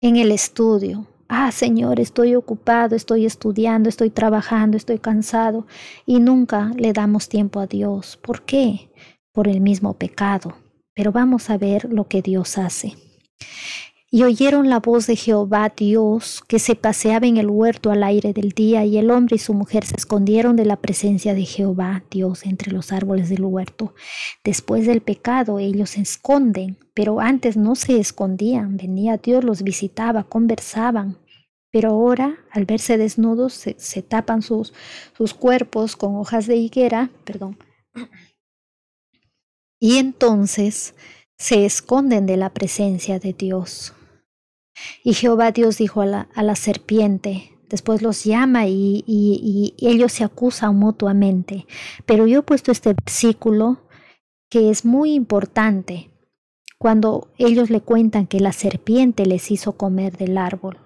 En el estudio. Señor, estoy ocupado, estoy estudiando, estoy trabajando, estoy cansado y nunca le damos tiempo a Dios. ¿Por qué? Por el mismo pecado. Pero vamos a ver lo que Dios hace. Y oyeron la voz de Jehová Dios, que se paseaba en el huerto al aire del día, y el hombre y su mujer se escondieron de la presencia de Jehová Dios entre los árboles del huerto. Después del pecado ellos se esconden, pero antes no se escondían. Venía Dios, los visitaba, conversaban. Pero ahora, al verse desnudos, se tapan sus cuerpos con hojas de higuera, y entonces se esconden de la presencia de Dios. Y Jehová Dios dijo a la serpiente, después los llama y ellos se acusan mutuamente. Pero yo he puesto este versículo que es muy importante cuando ellos le cuentan que la serpiente les hizo comer del árbol.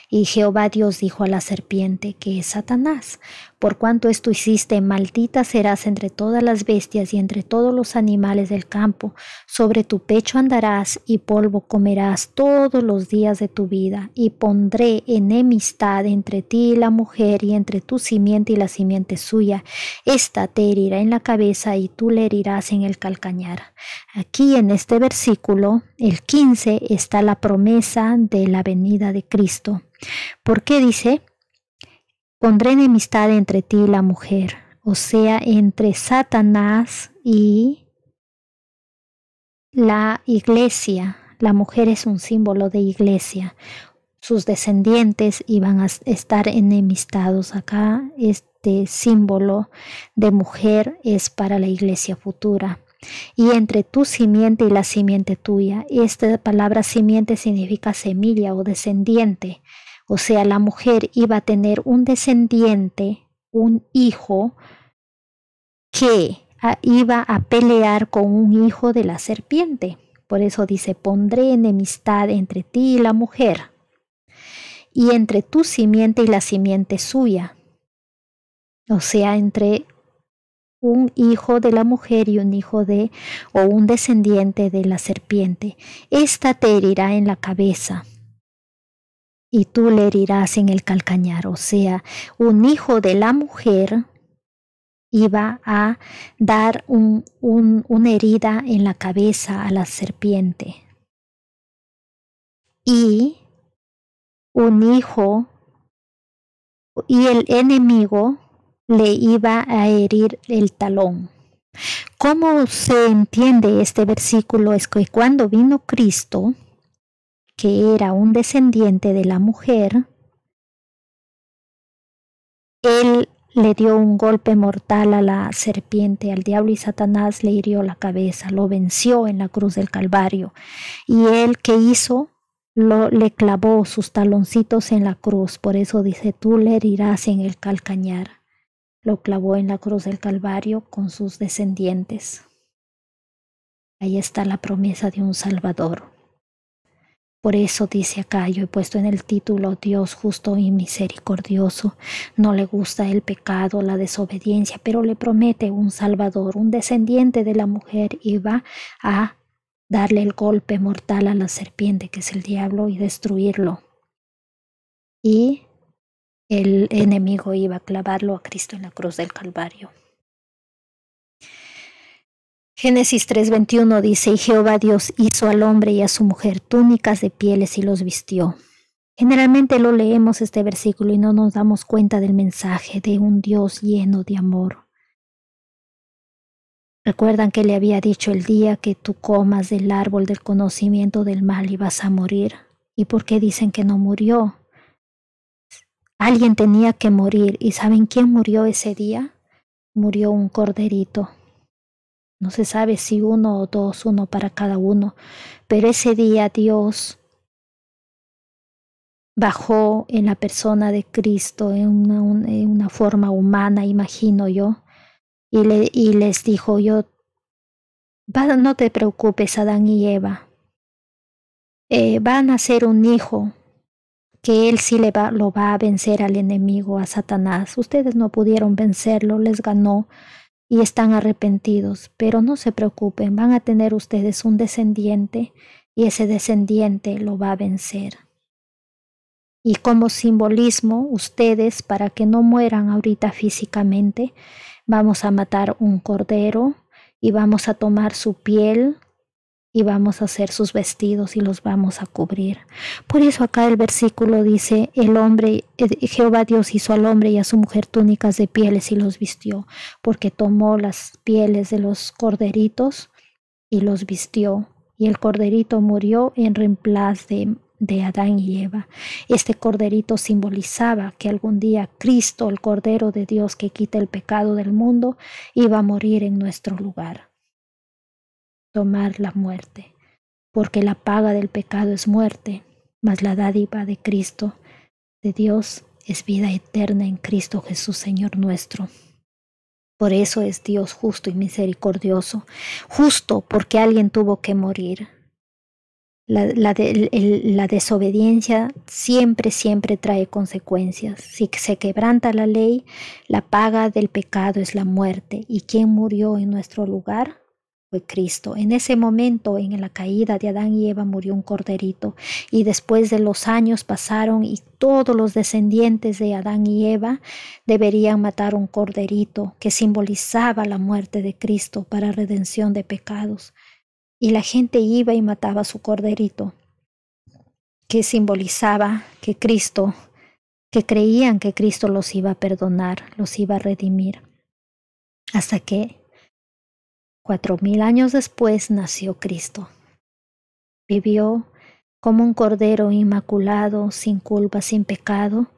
Y Jehová Dios dijo a la serpiente, que es Satanás, por cuanto esto hiciste, maldita serás entre todas las bestias y entre todos los animales del campo. Sobre tu pecho andarás y polvo comerás todos los días de tu vida. Y pondré enemistad entre ti y la mujer, y entre tu simiente y la simiente suya. Esta te herirá en la cabeza y tú le herirás en el calcañar. Aquí en este versículo, el 15, está la promesa de la venida de Cristo. ¿Por qué dice? Pondré enemistad entre ti y la mujer, o sea, entre Satanás y la iglesia. La mujer es un símbolo de iglesia. Sus descendientes iban a estar enemistados. Acá este símbolo de mujer es para la iglesia futura. Y entre tu simiente y la simiente tuya. Esta palabra simiente significa semilla o descendiente. O sea, la mujer iba a tener un descendiente, un hijo, que iba a pelear con un hijo de la serpiente. Por eso dice, pondré enemistad entre ti y la mujer, y entre tu simiente y la simiente suya. O sea, entre un hijo de la mujer y un hijo o un descendiente de la serpiente. Esta te herirá en la cabeza y tú le herirás en el calcañar. O sea, un hijo de la mujer iba a dar una herida en la cabeza a la serpiente. Y un hijo y el enemigo le iba a herir el talón. ¿Cómo se entiende este versículo? Es que cuando vino Cristo, que era un descendiente de la mujer, él le dio un golpe mortal a la serpiente, al diablo, y Satanás le hirió la cabeza, lo venció en la cruz del Calvario. Y él, ¿qué hizo? Le clavó sus taloncitos en la cruz. Por eso dice, tú le herirás en el calcañar. Lo clavó en la cruz del Calvario con sus descendientes. Ahí está la promesa de un Salvador. Por eso dice acá, yo he puesto en el título Dios justo y misericordioso. No le gusta el pecado, la desobediencia, pero le promete un Salvador, un descendiente de la mujer, y va a darle el golpe mortal a la serpiente, que es el diablo, y destruirlo. Y el enemigo iba a clavarlo a Cristo en la cruz del Calvario. Génesis 3:21 dice, y Jehová Dios hizo al hombre y a su mujer túnicas de pieles y los vistió. Generalmente lo leemos este versículo y no nos damos cuenta del mensaje de un Dios lleno de amor. Recuerdan que le había dicho el día que tú comas del árbol del conocimiento del mal y vas a morir. ¿Y por qué dicen que no murió? Alguien tenía que morir. ¿Y saben quién murió ese día? Murió un corderito. No se sabe si uno o dos, uno para cada uno. Pero ese día Dios bajó en la persona de Cristo en una forma humana, imagino yo. Y les dijo, no te preocupes, Adán y Eva. Va a nacer un hijo que él sí lo va a vencer al enemigo, a Satanás. Ustedes no pudieron vencerlo, les ganó y están arrepentidos, pero no se preocupen, van a tener ustedes un descendiente y ese descendiente lo va a vencer. Y como simbolismo, ustedes, para que no mueran ahorita físicamente, vamos a matar un cordero y vamos a tomar su piel y vamos a hacer sus vestidos y los vamos a cubrir. Por eso acá el versículo dice, Jehová Dios hizo al hombre y a su mujer túnicas de pieles y los vistió, porque tomó las pieles de los corderitos y los vistió, y el corderito murió en reemplazo de Adán y Eva. Este corderito simbolizaba que algún día Cristo, el Cordero de Dios que quita el pecado del mundo, iba a morir en nuestro lugar. Tomar la muerte, porque la paga del pecado es muerte, mas la dádiva de Cristo, de Dios, es vida eterna en Cristo Jesús, Señor nuestro. Por eso es Dios justo y misericordioso, justo porque alguien tuvo que morir. La desobediencia siempre trae consecuencias. Si se quebranta la ley, la paga del pecado es la muerte. ¿Y quién murió en nuestro lugar? Fue Cristo. En ese momento, en la caída de Adán y Eva, murió un corderito. Y después de los años pasaron y todos los descendientes de Adán y Eva deberían matar un corderito que simbolizaba la muerte de Cristo para redención de pecados. Y la gente iba y mataba su corderito, que simbolizaba que Cristo, que creían que Cristo los iba a perdonar, los iba a redimir. Hasta que 4000 años después nació Cristo. Vivió como un cordero inmaculado, sin culpa, sin pecado.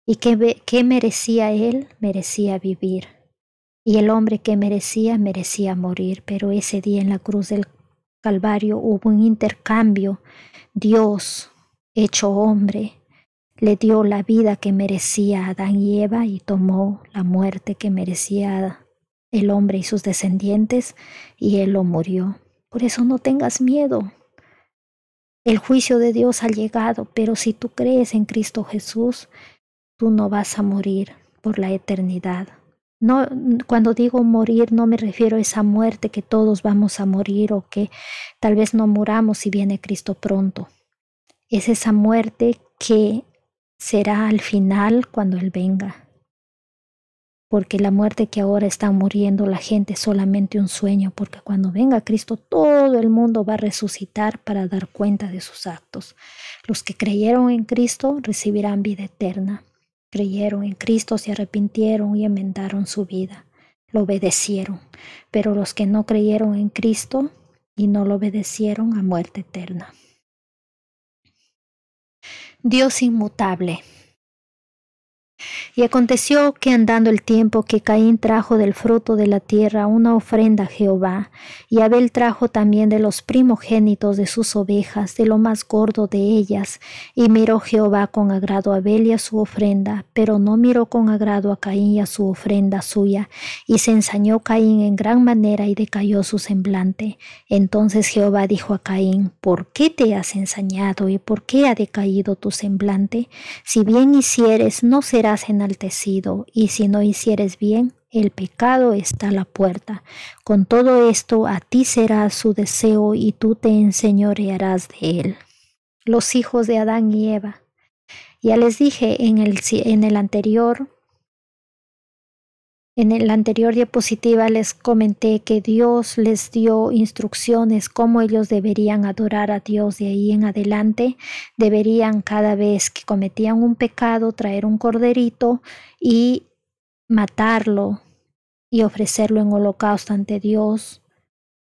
¿Y qué merecía él? Merecía vivir. Y el hombre que merecía morir. Pero ese día en la cruz del Calvario hubo un intercambio. Dios, hecho hombre, le dio la vida que merecía Adán y Eva y tomó la muerte que merecía el hombre y sus descendientes, y él lo murió. Por eso no tengas miedo. El juicio de Dios ha llegado, pero si tú crees en Cristo Jesús, tú no vas a morir por la eternidad. No, cuando digo morir no me refiero a esa muerte que todos vamos a morir o que tal vez no muramos si viene Cristo pronto. Es esa muerte que será al final cuando Él venga. Porque la muerte que ahora está muriendo la gente es solamente un sueño, porque cuando venga Cristo todo el mundo va a resucitar para dar cuenta de sus actos. Los que creyeron en Cristo recibirán vida eterna. Creyeron en Cristo, se arrepintieron y enmendaron su vida. Lo obedecieron. Pero los que no creyeron en Cristo y no lo obedecieron, a muerte eterna. Dios inmutable. Y aconteció que andando el tiempo que Caín trajo del fruto de la tierra una ofrenda a Jehová, y Abel trajo también de los primogénitos de sus ovejas, de lo más gordo de ellas, y miró Jehová con agrado a Abel y a su ofrenda, pero no miró con agrado a Caín y a su ofrenda suya, y se ensañó Caín en gran manera y decayó su semblante. Entonces Jehová dijo a Caín: ¿por qué te has ensañado y por qué ha decaído tu semblante? Si bien hicieres, no serás enaltecido, y si no hicieres bien, el pecado está a la puerta. Con todo esto, a ti será su deseo, y tú te enseñorearás de él. Los hijos de Adán y Eva. Ya les dije en la anterior diapositiva, les comenté que Dios les dio instrucciones cómo ellos deberían adorar a Dios. De ahí en adelante deberían, cada vez que cometían un pecado, traer un corderito y matarlo y ofrecerlo en holocausto ante Dios,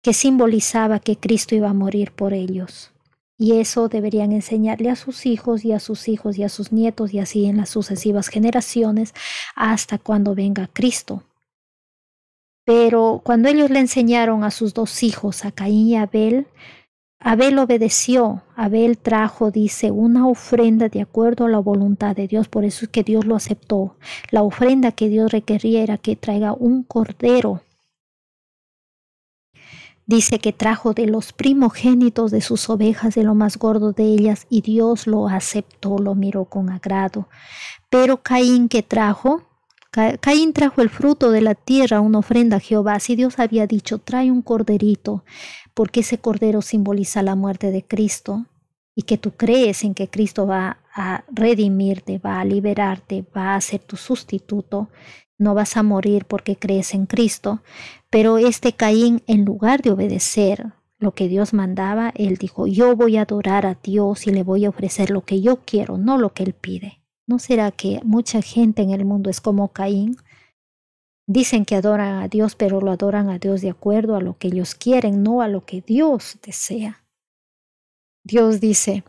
que simbolizaba que Cristo iba a morir por ellos. Y eso deberían enseñarle a sus hijos y a sus hijos y a sus nietos, y así en las sucesivas generaciones hasta cuando venga Cristo. Pero cuando ellos le enseñaron a sus dos hijos, a Caín y a Abel, Abel obedeció. Abel trajo, dice, una ofrenda de acuerdo a la voluntad de Dios. Por eso es que Dios lo aceptó. La ofrenda que Dios requería era que traiga un cordero. Dice que trajo de los primogénitos de sus ovejas, de lo más gordo de ellas, y Dios lo aceptó, lo miró con agrado. Pero Caín, ¿qué trajo? Caín trajo el fruto de la tierra, una ofrenda a Jehová. Si Dios había dicho, trae un corderito, porque ese cordero simboliza la muerte de Cristo, y que tú crees en que Cristo va a redimirte, va a liberarte, va a ser tu sustituto, no vas a morir porque crees en Cristo. Pero este Caín, en lugar de obedecer lo que Dios mandaba, él dijo: yo voy a adorar a Dios y le voy a ofrecer lo que yo quiero, no lo que él pide. ¿No será que mucha gente en el mundo es como Caín? Dicen que adoran a Dios, pero lo adoran a Dios de acuerdo a lo que ellos quieren, no a lo que Dios desea. Dios dice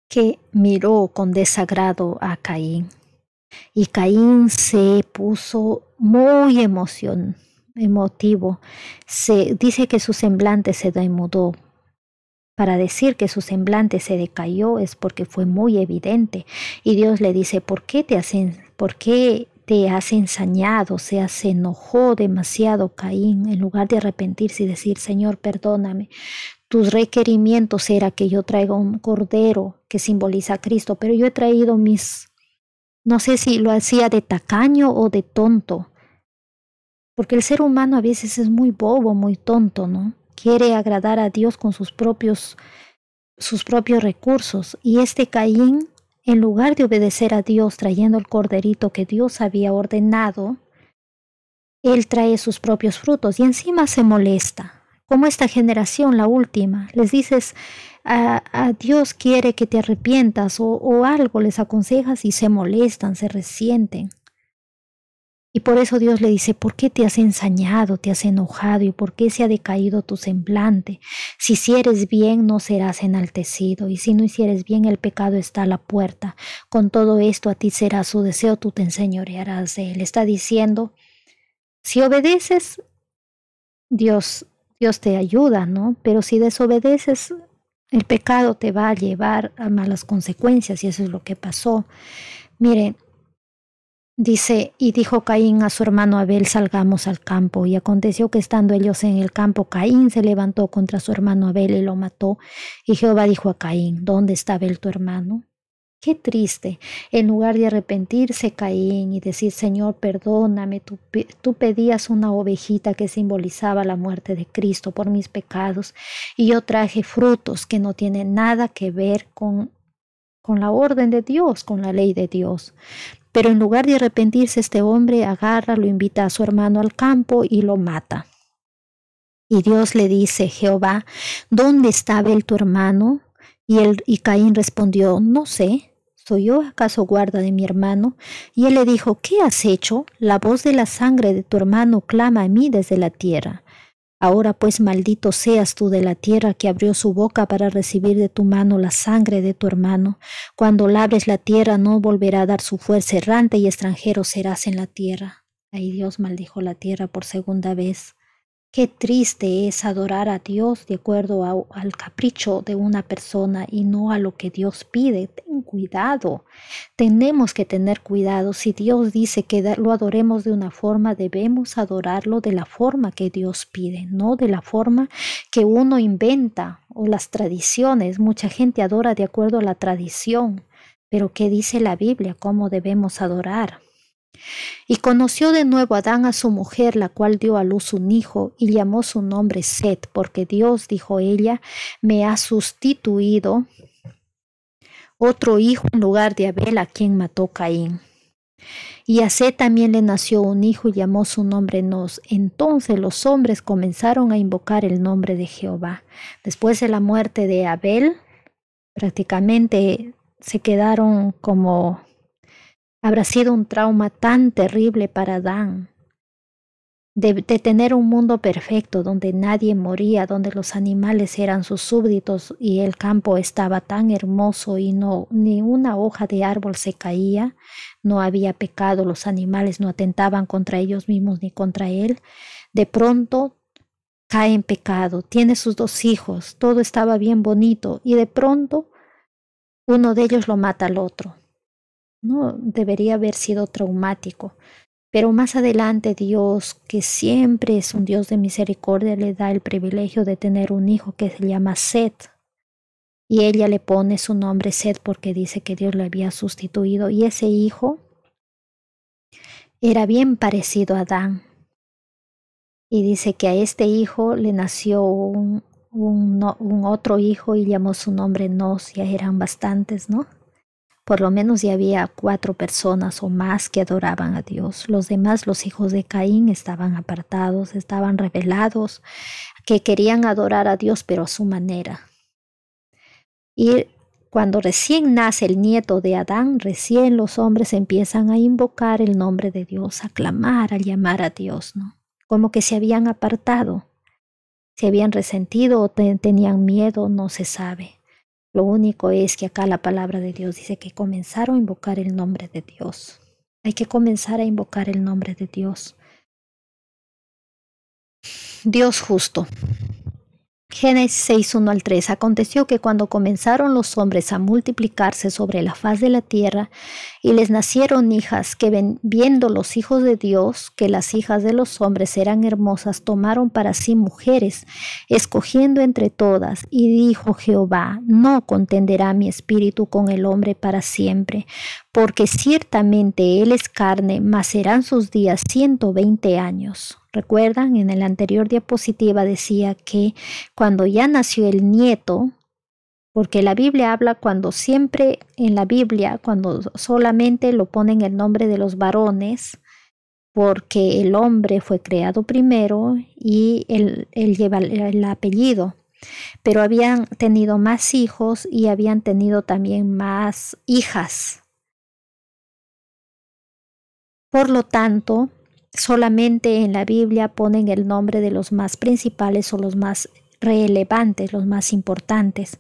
que miró con desagrado a Caín. Y Caín se puso muy emotivo. Dice que su semblante se demudó. Para decir que su semblante se decayó es porque fue muy evidente. Y Dios le dice: ¿por qué te has ensañado? Se enojó demasiado Caín. En lugar de arrepentirse y decir: Señor, perdóname. Tus requerimientos era que yo traiga un cordero que simboliza a Cristo, pero yo he traído no sé si lo hacía de tacaño o de tonto, porque el ser humano a veces es muy bobo, muy tonto, ¿no? Quiere agradar a Dios con sus propios recursos. Y este Caín, en lugar de obedecer a Dios trayendo el corderito que Dios había ordenado, él trae sus propios frutos y encima se molesta. Como esta generación, la última, les dices a Dios quiere que te arrepientas o algo, les aconsejas y se molestan, se resienten. Y por eso Dios le dice: ¿por qué te has ensañado, te has enojado y por qué se ha decaído tu semblante? Si hicieres bien, no serás enaltecido, y si no hicieres bien, el pecado está a la puerta. Con todo esto a ti será su deseo, tú te enseñorearás de él. Está diciendo, si obedeces, Dios te ayuda, ¿no? Pero si desobedeces, el pecado te va a llevar a malas consecuencias, y eso es lo que pasó. Miren, dice: y dijo Caín a su hermano Abel: salgamos al campo. Y aconteció que estando ellos en el campo, Caín se levantó contra su hermano Abel y lo mató. Y Jehová dijo a Caín: ¿dónde está Abel tu hermano? Qué triste. En lugar de arrepentirse Caín y decir: Señor, perdóname, tú pedías una ovejita que simbolizaba la muerte de Cristo por mis pecados, y yo traje frutos que no tienen nada que ver con la orden de Dios, con la ley de Dios. Pero en lugar de arrepentirse, este hombre agarra, lo invita a su hermano al campo y lo mata. Y Dios le dice: Jehová, ¿dónde está Abel tu hermano? Y Caín respondió: no sé. ¿Soy yo acaso guarda de mi hermano? Y él le dijo: ¿qué has hecho? La voz de la sangre de tu hermano clama a mí desde la tierra. Ahora pues maldito seas tú de la tierra que abrió su boca para recibir de tu mano la sangre de tu hermano. Cuando labres la tierra no volverá a dar su fuerza errante y extranjero serás en la tierra. Ahí Dios maldijo la tierra por segunda vez. Qué triste es adorar a Dios de acuerdo al capricho de una persona y no a lo que Dios pide. Ten cuidado. Tenemos que tener cuidado. Si Dios dice que lo adoremos de una forma, debemos adorarlo de la forma que Dios pide, no de la forma que uno inventa o las tradiciones. Mucha gente adora de acuerdo a la tradición. Pero ¿qué dice la Biblia? ¿Cómo debemos adorar? Y conoció de nuevo Adán a su mujer, la cual dio a luz un hijo, y llamó su nombre Set, porque Dios, dijo ella, me ha sustituido otro hijo en lugar de Abel, a quien mató Caín. Y a Set también le nació un hijo y llamó su nombre Nos. Entonces los hombres comenzaron a invocar el nombre de Jehová. Después de la muerte de Abel, prácticamente se quedaron como... Habrá sido un trauma tan terrible para Adán de tener un mundo perfecto donde nadie moría, donde los animales eran sus súbditos y el campo estaba tan hermoso y ni una hoja de árbol se caía, no había pecado, los animales no atentaban contra ellos mismos ni contra él. De pronto cae en pecado, tiene sus 2 hijos, todo estaba bien bonito y de pronto uno de ellos lo mata al otro. No debería haber sido traumático, pero más adelante Dios, que siempre es un Dios de misericordia, le da el privilegio de tener un hijo que se llama Set. Y ella le pone su nombre Set porque dice que Dios le había sustituido. Y ese hijo era bien parecido a Adán. Y dice que a este hijo le nació un otro hijo y llamó su nombre Nos. Ya eran bastantes, ¿no? Por lo menos ya había 4 personas o más que adoraban a Dios. Los demás, los hijos de Caín, estaban apartados, estaban rebelados, que querían adorar a Dios, pero a su manera. Y cuando recién nace el nieto de Adán, recién los hombres empiezan a invocar el nombre de Dios, a clamar, a llamar a Dios, ¿no? Como que se habían apartado, se habían resentido o tenían miedo, no se sabe. Lo único es que acá la palabra de Dios dice que comenzaron a invocar el nombre de Dios. Hay que comenzar a invocar el nombre de Dios. Dios justo. Génesis 6, 1 al 3. Aconteció que cuando comenzaron los hombres a multiplicarse sobre la faz de la tierra y les nacieron hijas, que viendo los hijos de Dios que las hijas de los hombres eran hermosas, tomaron para sí mujeres, escogiendo entre todas. Y dijo Jehová, no contenderá mi espíritu con el hombre para siempre, porque ciertamente él es carne, mas serán sus días 120 años. ¿Recuerdan? En la anterior diapositiva decía que cuando ya nació el nieto, porque la Biblia habla cuando siempre en la Biblia, cuando solamente lo ponen el nombre de los varones, porque el hombre fue creado primero y él lleva el apellido. Pero habían tenido más hijos y habían tenido también más hijas. Por lo tanto, solamente en la Biblia ponen el nombre de los más principales o los más relevantes, los más importantes.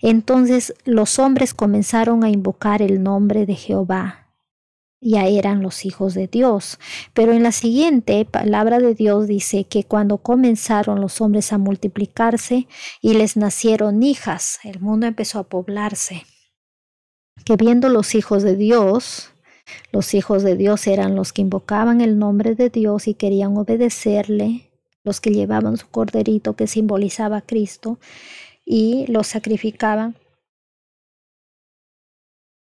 Entonces los hombres comenzaron a invocar el nombre de Jehová. Ya eran los hijos de Dios. Pero en la siguiente palabra de Dios dice que cuando comenzaron los hombres a multiplicarse y les nacieron hijas, el mundo empezó a poblarse. Que viendo los hijos de Dios eran los que invocaban el nombre de Dios y querían obedecerle, los que llevaban su corderito que simbolizaba a Cristo y lo sacrificaban.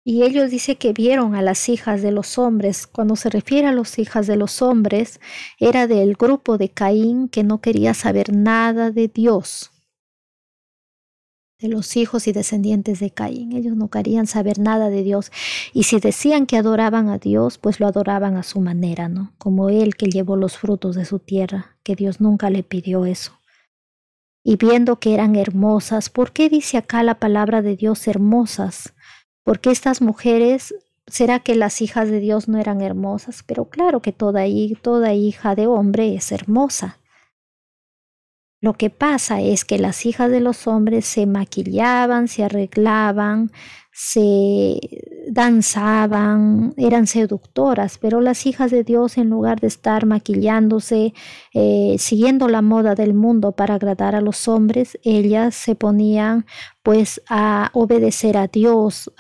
Y ellos dice que vieron a las hijas de los hombres. Cuando se refiere a las hijas de los hombres, era del grupo de Caín que no quería saber nada de Dios. De los hijos y descendientes de Caín. Ellos no querían saber nada de Dios. Y si decían que adoraban a Dios, pues lo adoraban a su manera, ¿no? Como él que llevó los frutos de su tierra, que Dios nunca le pidió eso. Y viendo que eran hermosas, ¿por qué dice acá la palabra de Dios hermosas? Porque estas mujeres, ¿será que las hijas de Dios no eran hermosas? Pero claro que toda hija de hombre es hermosa. Lo que pasa es que las hijas de los hombres se maquillaban, se arreglaban, se danzaban, eran seductoras, pero las hijas de Dios, en lugar de estar maquillándose, siguiendo la moda del mundo para agradar a los hombres, ellas se ponían pues a obedecer a Dios,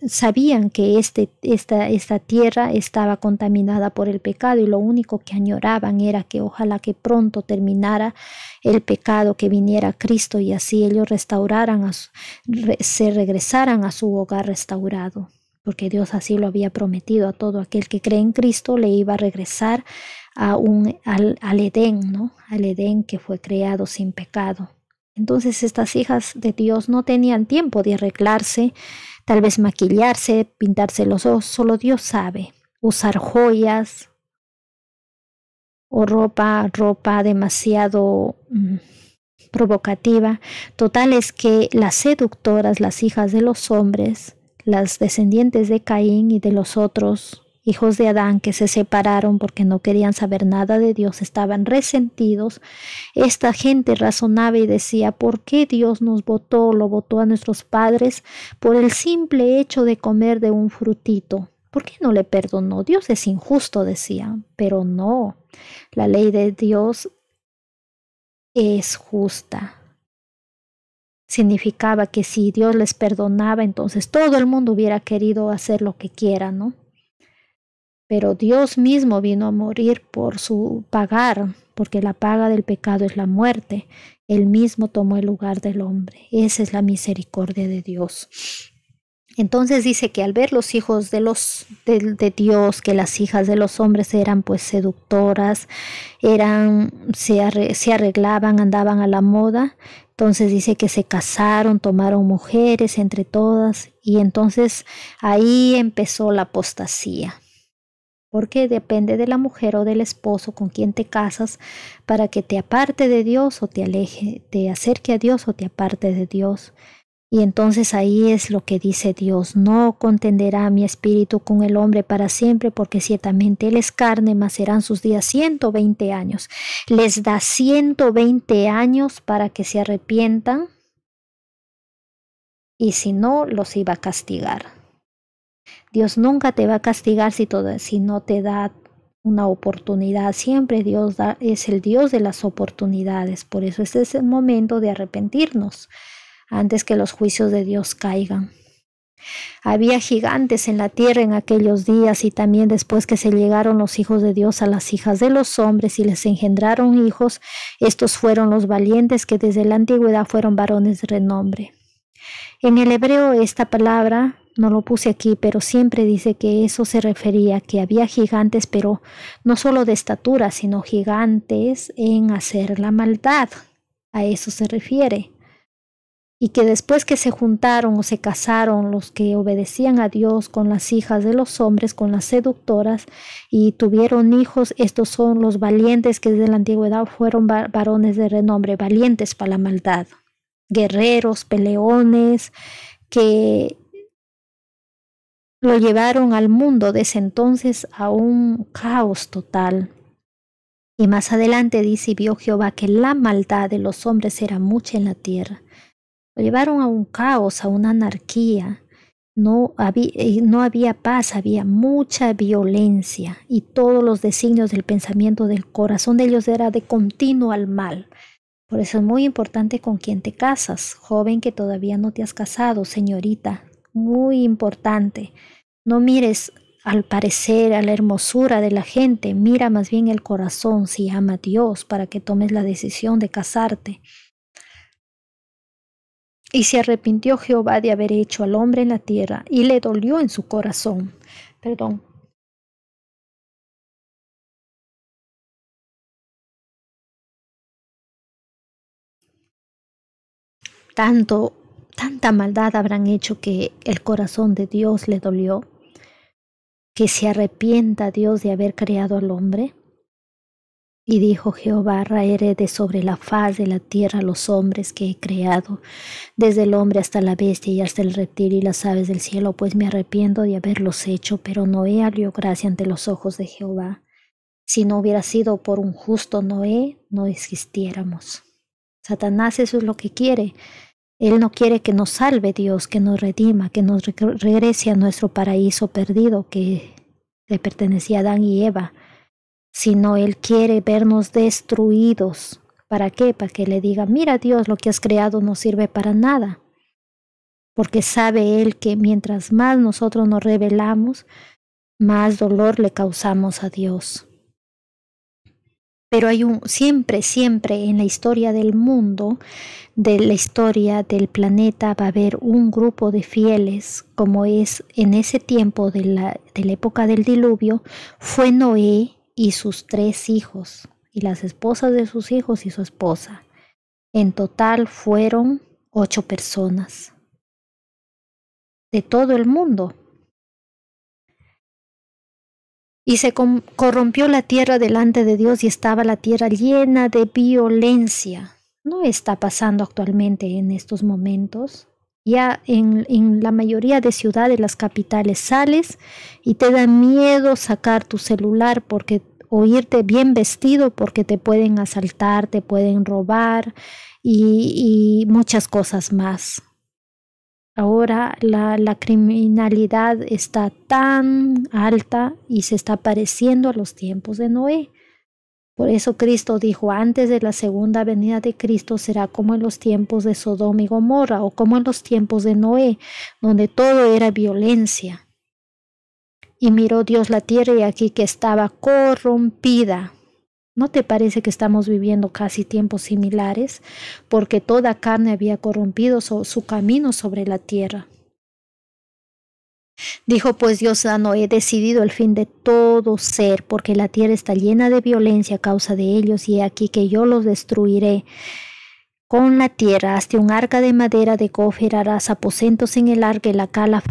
sabían que esta tierra estaba contaminada por el pecado y lo único que añoraban era que ojalá que pronto terminara el pecado, que viniera Cristo y así ellos se regresaran a su hogar restaurado, porque Dios así lo había prometido a todo aquel que cree en Cristo, le iba a regresar al Edén, ¿no? Al Edén que fue creado sin pecado. Entonces estas hijas de Dios no tenían tiempo de arreglarse, tal vez maquillarse, pintarse los ojos, solo Dios sabe, usar joyas o ropa demasiado provocativa. Total es que las seductoras, las hijas de los hombres, las descendientes de Caín y de los otros hijos de Adán que se separaron porque no querían saber nada de Dios, estaban resentidos. Esta gente razonaba y decía, ¿por qué Dios nos votó, lo votó a nuestros padres por el simple hecho de comer de un frutito? ¿Por qué no le perdonó? Dios es injusto, decían, pero no, la ley de Dios es justa. Significaba que si Dios les perdonaba, entonces todo el mundo hubiera querido hacer lo que quiera, ¿no? Pero Dios mismo vino a morir por su pagar, porque la paga del pecado es la muerte. Él mismo tomó el lugar del hombre. Esa es la misericordia de Dios. Entonces dice que al ver los hijos de Dios, que las hijas de los hombres eran pues seductoras, se arreglaban, andaban a la moda, entonces dice que se casaron, tomaron mujeres entre todas, y entonces ahí empezó la apostasía. Porque depende de la mujer o del esposo con quien te casas para que te aparte de Dios o te aleje, te acerque a Dios o te aparte de Dios. Y entonces ahí es lo que dice Dios: no contenderá mi espíritu con el hombre para siempre, porque ciertamente él es carne, mas serán sus días 120 años. Les da 120 años para que se arrepientan, y si no, los iba a castigar. Dios nunca te va a castigar si no te da una oportunidad. Siempre Dios es el Dios de las oportunidades. Por eso este es el momento de arrepentirnos antes que los juicios de Dios caigan. Había gigantes en la tierra en aquellos días, y también después que se llegaron los hijos de Dios a las hijas de los hombres y les engendraron hijos, estos fueron los valientes que desde la antigüedad fueron varones de renombre. En el hebreo esta palabra no lo puse aquí, pero siempre dice que eso se refería a que había gigantes, pero no solo de estatura, sino gigantes en hacer la maldad. A eso se refiere. Y que después que se juntaron o se casaron los que obedecían a Dios con las hijas de los hombres, con las seductoras, y tuvieron hijos, estos son los valientes que desde la antigüedad fueron varones de renombre, valientes para la maldad, guerreros, peleones, que lo llevaron al mundo desde entonces a un caos total. Y más adelante dice: y vio Jehová que la maldad de los hombres era mucha en la tierra. Lo llevaron a un caos, a una anarquía. No había paz, había mucha violencia, y todos los designios del pensamiento del corazón de ellos era de continuo al mal. Por eso es muy importante con quién te casas, joven que todavía no te has casado, señorita. Muy importante. No mires al parecer, a la hermosura de la gente, mira más bien el corazón, si ama a Dios, para que tomes la decisión de casarte. Y se arrepintió Jehová de haber hecho al hombre en la tierra, y le dolió en su corazón. Tanta maldad habrán hecho que el corazón de Dios le dolió, que se arrepienta Dios de haber creado al hombre. Y dijo Jehová: raeré de sobre la faz de la tierra los hombres que he creado, desde el hombre hasta la bestia y hasta el reptil y las aves del cielo, pues me arrepiento de haberlos hecho. Pero Noé halló gracia ante los ojos de Jehová. Si no hubiera sido por un justo Noé, no existiéramos. Satanás eso es lo que quiere. Él no quiere que nos salve Dios, que nos redima, que nos regrese a nuestro paraíso perdido que le pertenecía a Adán y Eva, sino Él quiere vernos destruidos. ¿Para qué? Para que le diga, mira Dios, lo que has creado no sirve para nada. Porque sabe Él que mientras más nosotros nos rebelamos, más dolor le causamos a Dios. Pero hay siempre en la historia del mundo, de la historia del planeta, va a haber un grupo de fieles, como es en ese tiempo de la época del diluvio, fue Noé y sus 3 hijos, y las esposas de sus hijos y su esposa. En total fueron 8 personas de todo el mundo. Y se corrompió la tierra delante de Dios y estaba la tierra llena de violencia. No está pasando actualmente en estos momentos. Ya en la mayoría de ciudades, las capitales, sales y te da miedo sacar tu celular o irte bien vestido porque te pueden asaltar, te pueden robar y muchas cosas más. Ahora la criminalidad está tan alta y se está pareciendo a los tiempos de Noé. Por eso Cristo dijo, antes de la segunda venida de Cristo será como en los tiempos de Sodoma y Gomorra o como en los tiempos de Noé, donde todo era violencia. Y miró Dios la tierra y aquí que estaba corrompida. ¿No te parece que estamos viviendo casi tiempos similares? Porque toda carne había corrompido su camino sobre la tierra. Dijo pues Dios a Noé, he decidido el fin de todo ser, porque la tierra está llena de violencia a causa de ellos, y he aquí que yo los destruiré con la tierra. Hazte un arca de madera de gofer, harás aposentos en el arca y la cala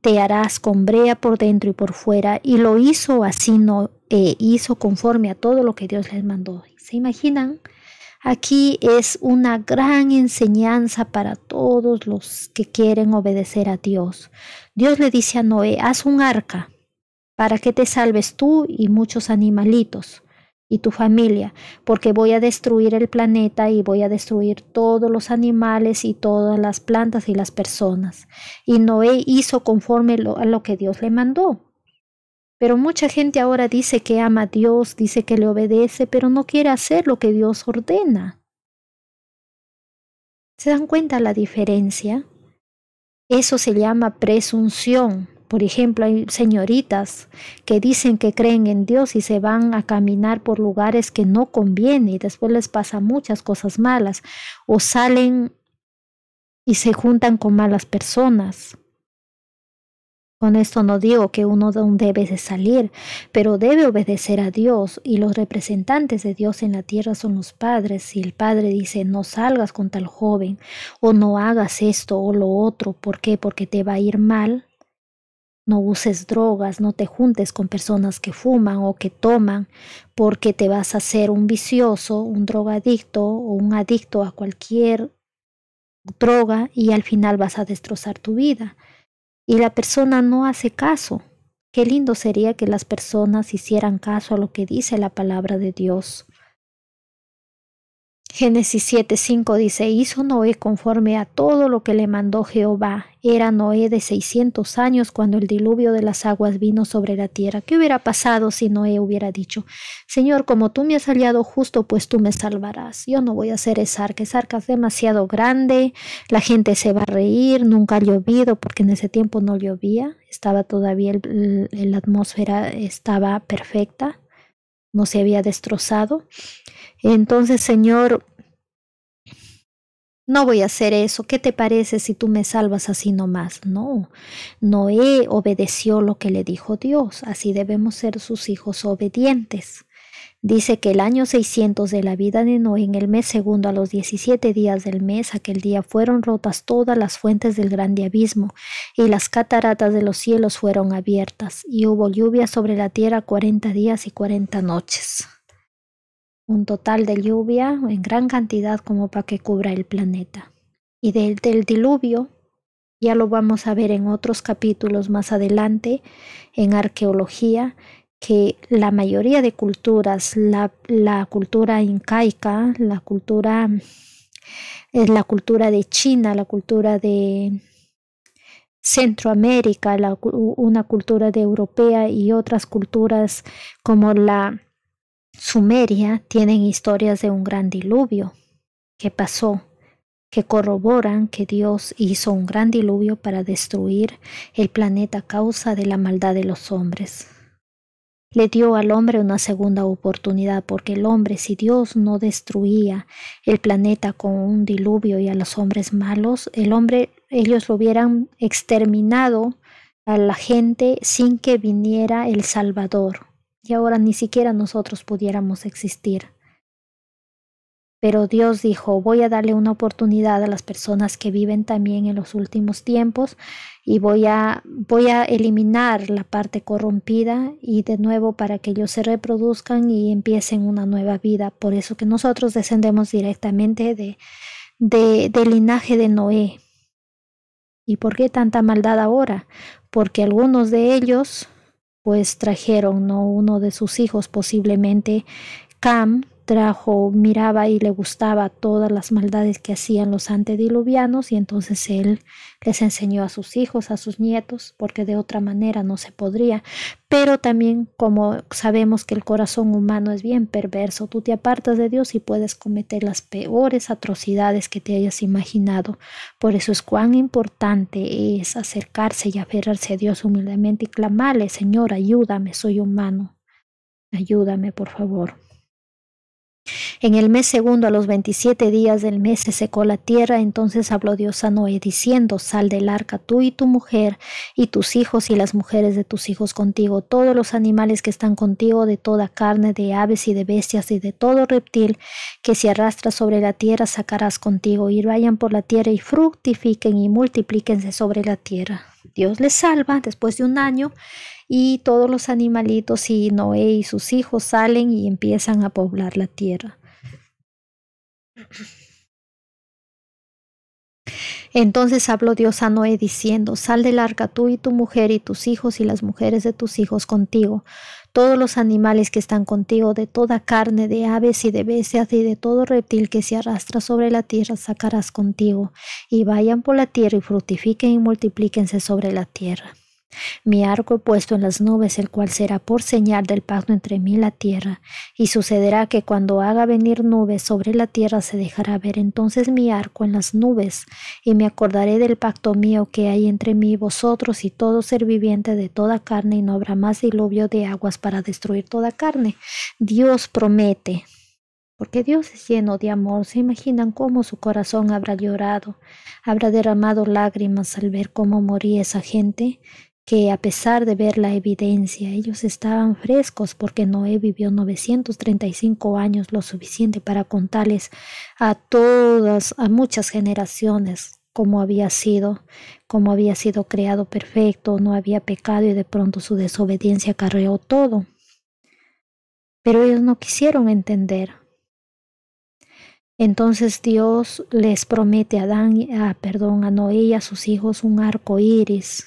te harás con brea por dentro y por fuera. Y lo hizo así, hizo conforme a todo lo que Dios les mandó. ¿Se imaginan? Aquí es una gran enseñanza para todos los que quieren obedecer a Dios. Dios le dice a Noé, haz un arca para que te salves tú y muchos animalitos y tu familia, porque voy a destruir el planeta y voy a destruir todos los animales y todas las plantas y las personas. Y Noé hizo conforme a lo que Dios le mandó. Pero mucha gente ahora dice que ama a Dios, dice que le obedece, pero no quiere hacer lo que Dios ordena. ¿Se dan cuenta la diferencia? Eso se llama presunción. Por ejemplo, hay señoritas que dicen que creen en Dios y se van a caminar por lugares que no conviene y después les pasa muchas cosas malas, o salen y se juntan con malas personas. Con esto no digo que uno debe de salir, pero debe obedecer a Dios, y los representantes de Dios en la tierra son los padres. Si el padre dice no salgas con tal joven o no hagas esto o lo otro, ¿por qué? Porque te va a ir mal. No uses drogas, no te juntes con personas que fuman o que toman, porque te vas a hacer un vicioso, un drogadicto o un adicto a cualquier droga y al final vas a destrozar tu vida. Y la persona no hace caso. Qué lindo sería que las personas hicieran caso a lo que dice la palabra de Dios. Génesis 7:5 dice, hizo Noé conforme a todo lo que le mandó Jehová. Era Noé de 600 años cuando el diluvio de las aguas vino sobre la tierra. ¿Qué hubiera pasado si Noé hubiera dicho, Señor, como tú me has hallado justo, pues tú me salvarás? Yo no voy a hacer esa arca es demasiado grande, la gente se va a reír, nunca ha llovido, porque en ese tiempo no llovía, estaba todavía la atmósfera estaba perfecta, no se había destrozado. Entonces, Señor, no voy a hacer eso. ¿Qué te parece si tú me salvas así nomás? No, Noé obedeció lo que le dijo Dios. Así debemos ser sus hijos obedientes. Dice que el año 600 de la vida de Noé, en el mes segundo, a los 17 días del mes, aquel día fueron rotas todas las fuentes del grande abismo, y las cataratas de los cielos fueron abiertas, y hubo lluvia sobre la tierra 40 días y 40 noches. Un total de lluvia en gran cantidad como para que cubra el planeta. Y del diluvio, ya lo vamos a ver en otros capítulos más adelante, en arqueología, que la mayoría de culturas, la cultura incaica, la cultura Es la cultura de China, la cultura de Centroamérica, una cultura de europea y otras culturas como la Sumeria tienen historias de un gran diluvio que pasó, que corroboran que Dios hizo un gran diluvio para destruir el planeta a causa de la maldad de los hombres. Le dio al hombre una segunda oportunidad porque el hombre, si Dios no destruía el planeta con un diluvio y a los hombres malos, ellos lo hubieran exterminado a la gente sin que viniera el Salvador. Y ahora ni siquiera nosotros pudiéramos existir. Pero Dios dijo, voy a darle una oportunidad a las personas que viven también en los últimos tiempos y voy a eliminar la parte corrompida y de nuevo para que ellos se reproduzcan y empiecen una nueva vida. Por eso que nosotros descendemos directamente del linaje de Noé. ¿Y por qué tanta maldad ahora? Porque algunos de ellos pues trajeron, ¿no? Uno de sus hijos, posiblemente Cam, miraba y le gustaba todas las maldades que hacían los antediluvianos y entonces él les enseñó a sus hijos, a sus nietos, porque de otra manera no se podría. Pero también como sabemos que el corazón humano es bien perverso, tú te apartas de Dios y puedes cometer las peores atrocidades que te hayas imaginado. Por eso es cuán importante es acercarse y aferrarse a Dios humildemente y clamarle, Señor, ayúdame, soy humano, ayúdame por favor. En el mes segundo, a los 27 días del mes, se secó la tierra. Entonces habló Dios a Noé, diciendo, sal del arca tú y tu mujer, y tus hijos y las mujeres de tus hijos contigo, todos los animales que están contigo, de toda carne, de aves y de bestias, y de todo reptil que se arrastra sobre la tierra, sacarás contigo, y vayan por la tierra y fructifiquen y multiplíquense sobre la tierra. Dios les salva después de un año, y todos los animalitos y Noé y sus hijos salen y empiezan a poblar la tierra. Entonces habló Dios a Noé diciendo, sal del arca tú y tu mujer y tus hijos y las mujeres de tus hijos contigo, todos los animales que están contigo, de toda carne, de aves y de bestias y de todo reptil que se arrastra sobre la tierra sacarás contigo, y vayan por la tierra y fructifiquen y multiplíquense sobre la tierra. Mi arco he puesto en las nubes, el cual será por señal del pacto entre mí y la tierra. Y sucederá que cuando haga venir nubes sobre la tierra se dejará ver entonces mi arco en las nubes, y me acordaré del pacto mío que hay entre mí y vosotros y todo ser viviente de toda carne, y no habrá más diluvio de aguas para destruir toda carne. Dios promete, porque Dios es lleno de amor. ¿Se imaginan cómo su corazón habrá llorado, habrá derramado lágrimas al ver cómo moría esa gente? Que a pesar de ver la evidencia, ellos estaban frescos porque Noé vivió 935 años, lo suficiente para contarles a muchas generaciones cómo había sido creado perfecto, no había pecado y de pronto su desobediencia acarreó todo. Pero ellos no quisieron entender. Entonces Dios les promete a Noé y a sus hijos un arco iris.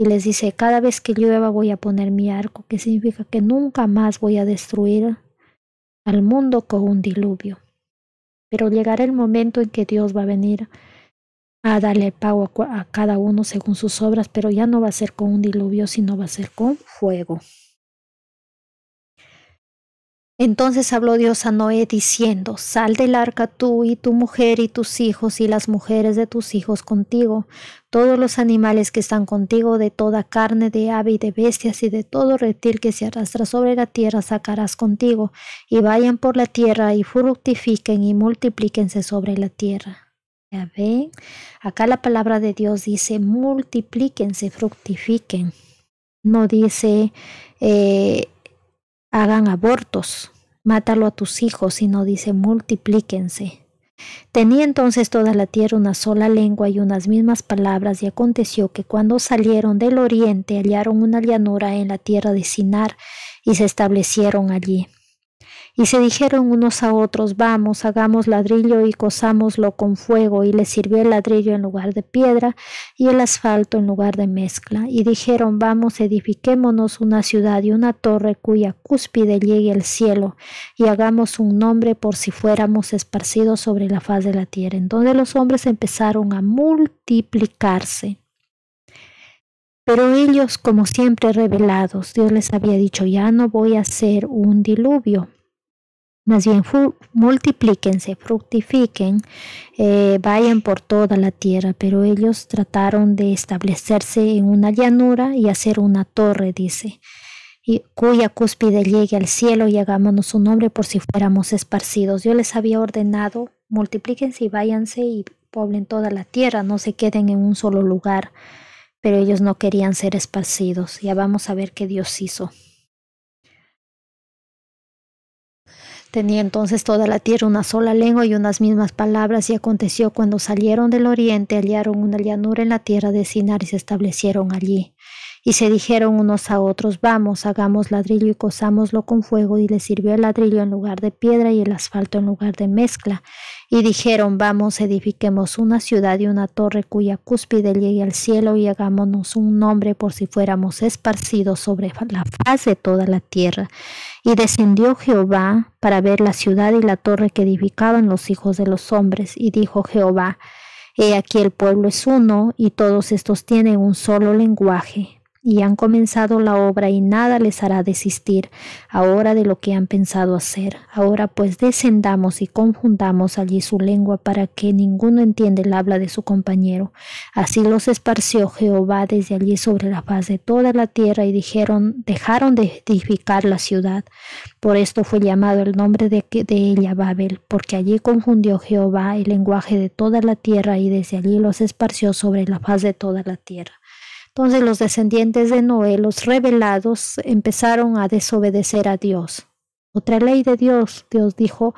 Y les dice, cada vez que llueva voy a poner mi arco, que significa que nunca más voy a destruir al mundo con un diluvio. Pero llegará el momento en que Dios va a venir a darle el pago a cada uno según sus obras, pero ya no va a ser con un diluvio, sino va a ser con fuego. Entonces habló Dios a Noé diciendo, sal del arca tú y tu mujer y tus hijos y las mujeres de tus hijos contigo, todos los animales que están contigo, de toda carne, de ave y de bestias y de todo reptil que se arrastra sobre la tierra sacarás contigo, y vayan por la tierra y fructifiquen y multiplíquense sobre la tierra. ¿Ya ven? Acá la palabra de Dios dice multiplíquense, fructifiquen. No dice hagan abortos, mátalo a tus hijos, sino dice multiplíquense. Tenía entonces toda la tierra una sola lengua y unas mismas palabras, y aconteció que cuando salieron del oriente hallaron una llanura en la tierra de Sinar y se establecieron allí. Y se dijeron unos a otros, vamos, hagamos ladrillo y cozámoslo con fuego. Y les sirvió el ladrillo en lugar de piedra y el asfalto en lugar de mezcla. Y dijeron, vamos, edifiquémonos una ciudad y una torre cuya cúspide llegue al cielo, y hagamos un nombre por si fuéramos esparcidos sobre la faz de la tierra. Entonces los hombres empezaron a multiplicarse. Pero ellos, como siempre, rebelados, Dios les había dicho, ya no voy a hacer un diluvio. Más bien multiplíquense, fructifiquen, vayan por toda la tierra. Pero ellos trataron de establecerse en una llanura y hacer una torre, dice, y cuya cúspide llegue al cielo, y hagámonos un nombre por si fuéramos esparcidos. Yo les había ordenado, multiplíquense y váyanse y poblen toda la tierra, no se queden en un solo lugar. Pero ellos no querían ser esparcidos. Ya vamos a ver qué Dios hizo. Tenía entonces toda la tierra una sola lengua y unas mismas palabras, y aconteció cuando salieron del oriente, hallaron una llanura en la tierra de Sinar y se establecieron allí. Y se dijeron unos a otros, vamos, hagamos ladrillo y cozámoslo con fuego. Y les sirvió el ladrillo en lugar de piedra y el asfalto en lugar de mezcla. Y dijeron, vamos, edifiquemos una ciudad y una torre cuya cúspide llegue al cielo, y hagámonos un nombre por si fuéramos esparcidos sobre la faz de toda la tierra. Y descendió Jehová para ver la ciudad y la torre que edificaban los hijos de los hombres. Y dijo Jehová, he aquí el pueblo es uno, y todos estos tienen un solo lenguaje. Y han comenzado la obra, y nada les hará desistir ahora de lo que han pensado hacer. Ahora pues descendamos y confundamos allí su lengua, para que ninguno entienda el habla de su compañero. Así los esparció Jehová desde allí sobre la faz de toda la tierra, y dejaron de edificar la ciudad. Por esto fue llamado el nombre de ella Babel, porque allí confundió Jehová el lenguaje de toda la tierra, y desde allí los esparció sobre la faz de toda la tierra. Entonces los descendientes de Noé, los rebelados, empezaron a desobedecer a Dios. Otra ley de Dios, Dios dijo,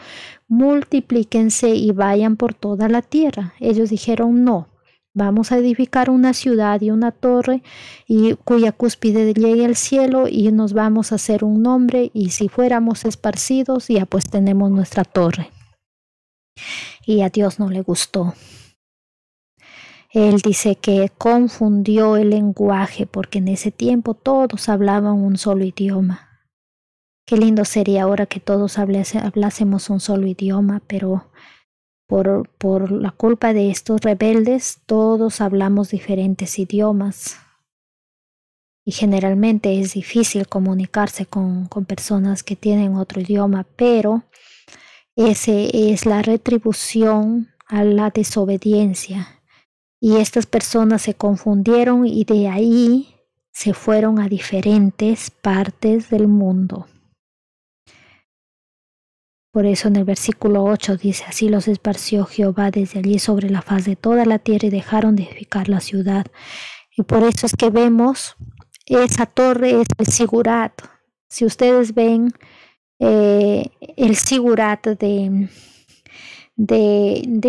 multiplíquense y vayan por toda la tierra. Ellos dijeron, no, vamos a edificar una ciudad y una torre y cuya cúspide llegue al cielo, y nos vamos a hacer un nombre, y si fuéramos esparcidos, ya pues tenemos nuestra torre. Y a Dios no le gustó. Él dice que confundió el lenguaje, porque en ese tiempo todos hablaban un solo idioma. Qué lindo sería ahora que todos hablásemos un solo idioma, pero por la culpa de estos rebeldes, todos hablamos diferentes idiomas. Y generalmente es difícil comunicarse con personas que tienen otro idioma, pero ese es la retribución a la desobediencia. Y estas personas se confundieron, y de ahí se fueron a diferentes partes del mundo. Por eso en el versículo 8 dice, así los esparció Jehová desde allí sobre la faz de toda la tierra, y dejaron de edificar la ciudad. Y por eso es que vemos, esa torre es el Sigurat. Si ustedes ven el Sigurat de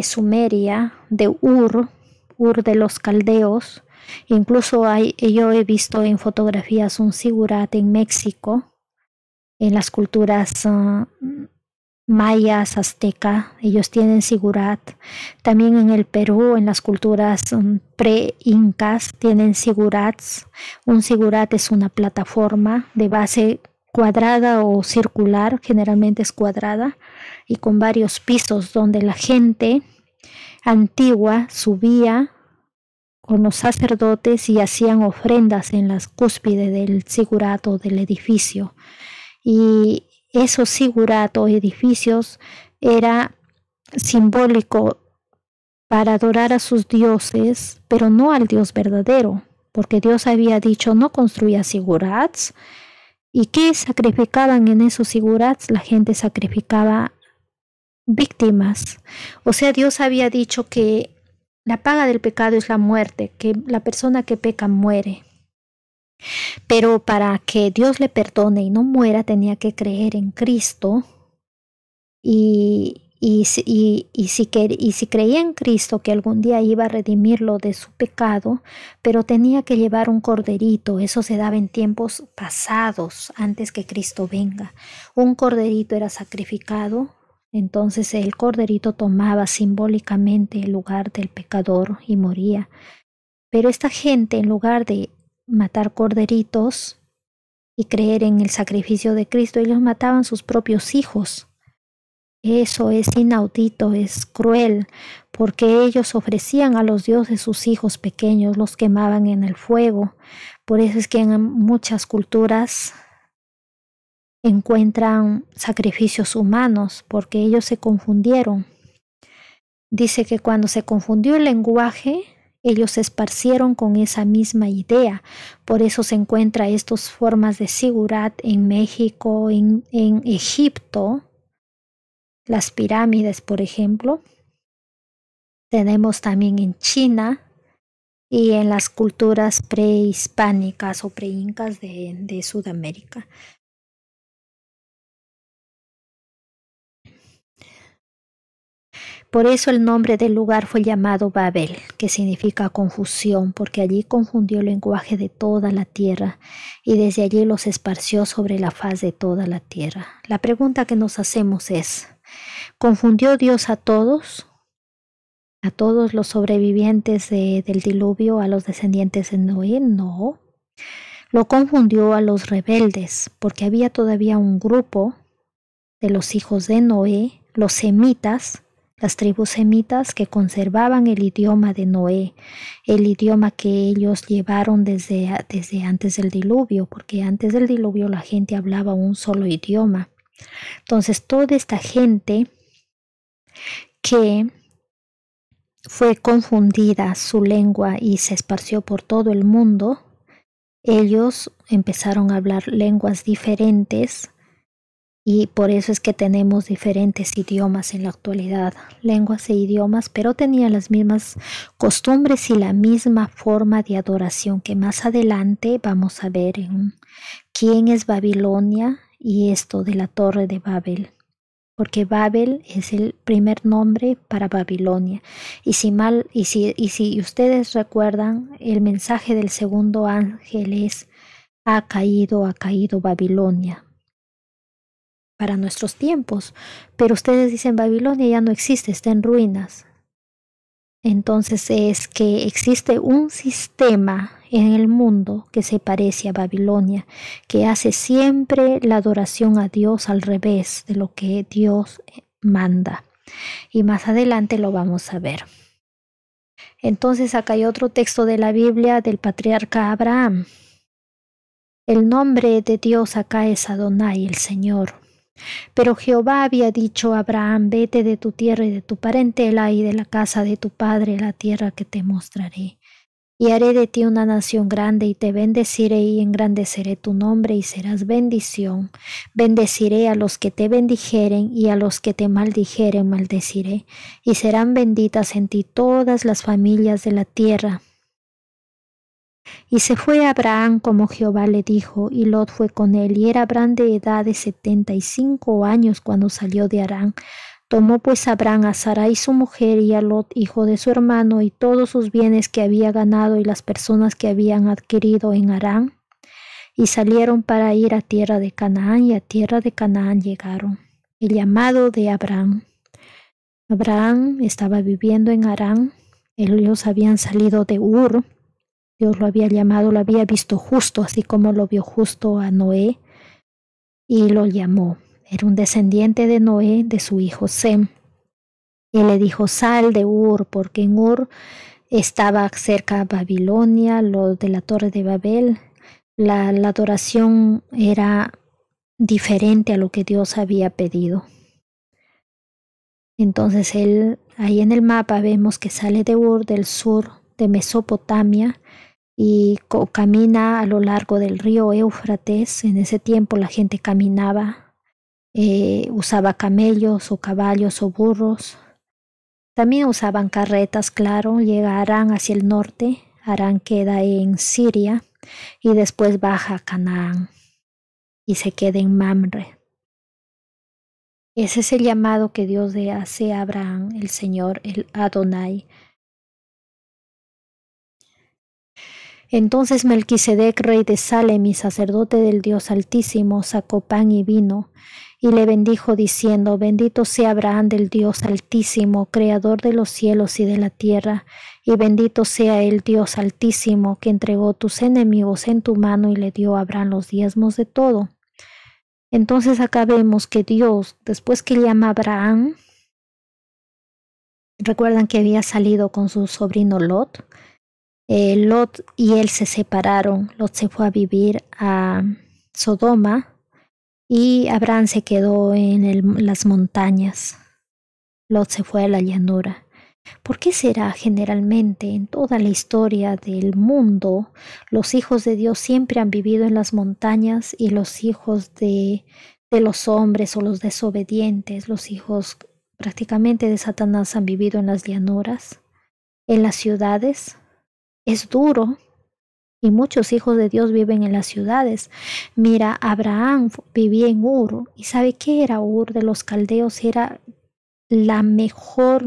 Sumeria, de Ur de los caldeos, incluso yo he visto en fotografías un Sigurat en México, en las culturas mayas, azteca, ellos tienen Sigurat. También en el Perú, en las culturas pre-incas, tienen Sigurats. Un Sigurat es una plataforma de base cuadrada o circular, generalmente es cuadrada, y con varios pisos, donde la gente antigua subía con los sacerdotes y hacían ofrendas en las cúspides del Sigurat o del edificio. Y esos Sigurat o edificios era simbólico para adorar a sus dioses, pero no al Dios verdadero, porque Dios había dicho, no construya Sigurats. ¿Y qué sacrificaban en esos Sigurats? La gente sacrificaba víctimas. O sea, Dios había dicho que la paga del pecado es la muerte, que la persona que peca muere. Pero para que Dios le perdone y no muera, tenía que creer en Cristo y y si creía en Cristo que algún día iba a redimirlo de su pecado, pero tenía que llevar un corderito. Eso se daba en tiempos pasados, antes que Cristo venga. Un corderito era sacrificado, entonces el corderito tomaba simbólicamente el lugar del pecador y moría. Pero esta gente, en lugar de matar corderitos y creer en el sacrificio de Cristo, ellos mataban sus propios hijos. Eso es inaudito, es cruel, porque ellos ofrecían a los dioses sus hijos pequeños, los quemaban en el fuego. Por eso es que en muchas culturas encuentran sacrificios humanos, porque ellos se confundieron. Dice que cuando se confundió el lenguaje, ellos se esparcieron con esa misma idea. Por eso se encuentra estas formas de sigurat en México, en Egipto. Las pirámides, por ejemplo, tenemos también en China y en las culturas prehispánicas o preincas de Sudamérica. Por eso el nombre del lugar fue llamado Babel, que significa confusión, porque allí confundió el lenguaje de toda la tierra y desde allí los esparció sobre la faz de toda la tierra. La pregunta que nos hacemos es, ¿confundió Dios a todos los sobrevivientes del diluvio, a los descendientes de Noé? No. Lo confundió a los rebeldes, porque había todavía un grupo de los hijos de Noé, los semitas, las tribus semitas que conservaban el idioma de Noé, el idioma que ellos llevaron desde antes del diluvio, porque antes del diluvio la gente hablaba un solo idioma. Entonces toda esta gente que fue confundida su lengua y se esparció por todo el mundo, ellos empezaron a hablar lenguas diferentes y por eso es que tenemos diferentes idiomas en la actualidad, lenguas e idiomas, pero tenían las mismas costumbres y la misma forma de adoración que más adelante vamos a ver en quién es Babilonia y esto de la Torre de Babel. Porque Babel es el primer nombre para Babilonia. Y si ustedes recuerdan, el mensaje del segundo ángel es, ha caído Babilonia para nuestros tiempos. Pero ustedes dicen, Babilonia ya no existe, está en ruinas. Entonces es que existe un sistema en el mundo que se parece a Babilonia, que hace siempre la adoración a Dios al revés de lo que Dios manda. Y más adelante lo vamos a ver. Entonces acá hay otro texto de la Biblia del patriarca Abraham. El nombre de Dios acá es Adonai, el Señor. Pero Jehová había dicho a Abraham, vete de tu tierra y de tu parentela y de la casa de tu padre, la tierra que te mostraré. Y haré de ti una nación grande y te bendeciré y engrandeceré tu nombre y serás bendición. Bendeciré a los que te bendijeren y a los que te maldijeren maldeciré. Y serán benditas en ti todas las familias de la tierra. Y se fue Abraham como Jehová le dijo, y Lot fue con él, y era Abraham de edad de 75 años cuando salió de Harán. Tomó pues Abraham a Sarai su mujer y a Lot, hijo de su hermano, y todos sus bienes que había ganado y las personas que habían adquirido en Harán, y salieron para ir a tierra de Canaán, y a tierra de Canaán llegaron. El llamado de Abraham. Abraham estaba viviendo en Harán, ellos habían salido de Ur. Dios lo había llamado, lo había visto justo, así como lo vio justo a Noé, y lo llamó. Era un descendiente de Noé, de su hijo Sem. Él le dijo, sal de Ur, porque en Ur estaba cerca a Babilonia, lo de la Torre de Babel. La adoración era diferente a lo que Dios había pedido. Entonces él, ahí en el mapa vemos que sale de Ur, del sur de Mesopotamia, y camina a lo largo del río Éufrates. En ese tiempo la gente caminaba, usaba camellos o caballos o burros. También usaban carretas, claro. Llega a Harán hacia el norte. Harán queda en Siria y después baja a Canaán y se queda en Mamre. Ese es el llamado que Dios le hace a Abraham, el Señor, el Adonai. Entonces Melquisedec, rey de Salem y sacerdote del Dios Altísimo, sacó pan y vino, y le bendijo diciendo: Bendito sea Abraham del Dios Altísimo, creador de los cielos y de la tierra, y bendito sea el Dios Altísimo, que entregó tus enemigos en tu mano y le dio a Abraham los diezmos de todo. Entonces acá vemos que Dios, después que llama a Abraham, recuerdan que había salido con su sobrino Lot. Lot y él se separaron. Lot se fue a vivir a Sodoma y Abraham se quedó en las montañas. Lot se fue a la llanura. ¿Por qué será generalmente en toda la historia del mundo los hijos de Dios siempre han vivido en las montañas y los hijos de los hombres o los desobedientes, los hijos prácticamente de Satanás han vivido en las llanuras, en las ciudades? Es duro y muchos hijos de Dios viven en las ciudades. Mira, Abraham vivía en Ur. ¿Y sabe qué era Ur de los caldeos? Era la mejor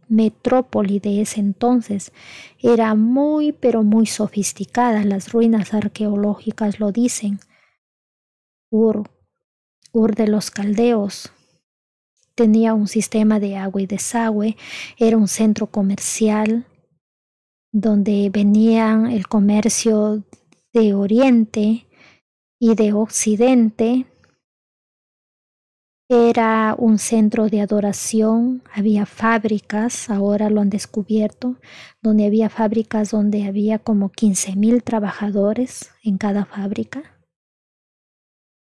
metrópoli de ese entonces. Era muy, pero muy sofisticada. Las ruinas arqueológicas lo dicen. Ur de los caldeos. Tenía un sistema de agua y desagüe. Era un centro comercial donde venían el comercio de Oriente y de Occidente. Era un centro de adoración, había fábricas, ahora lo han descubierto, donde había fábricas donde había como 15,000 trabajadores en cada fábrica.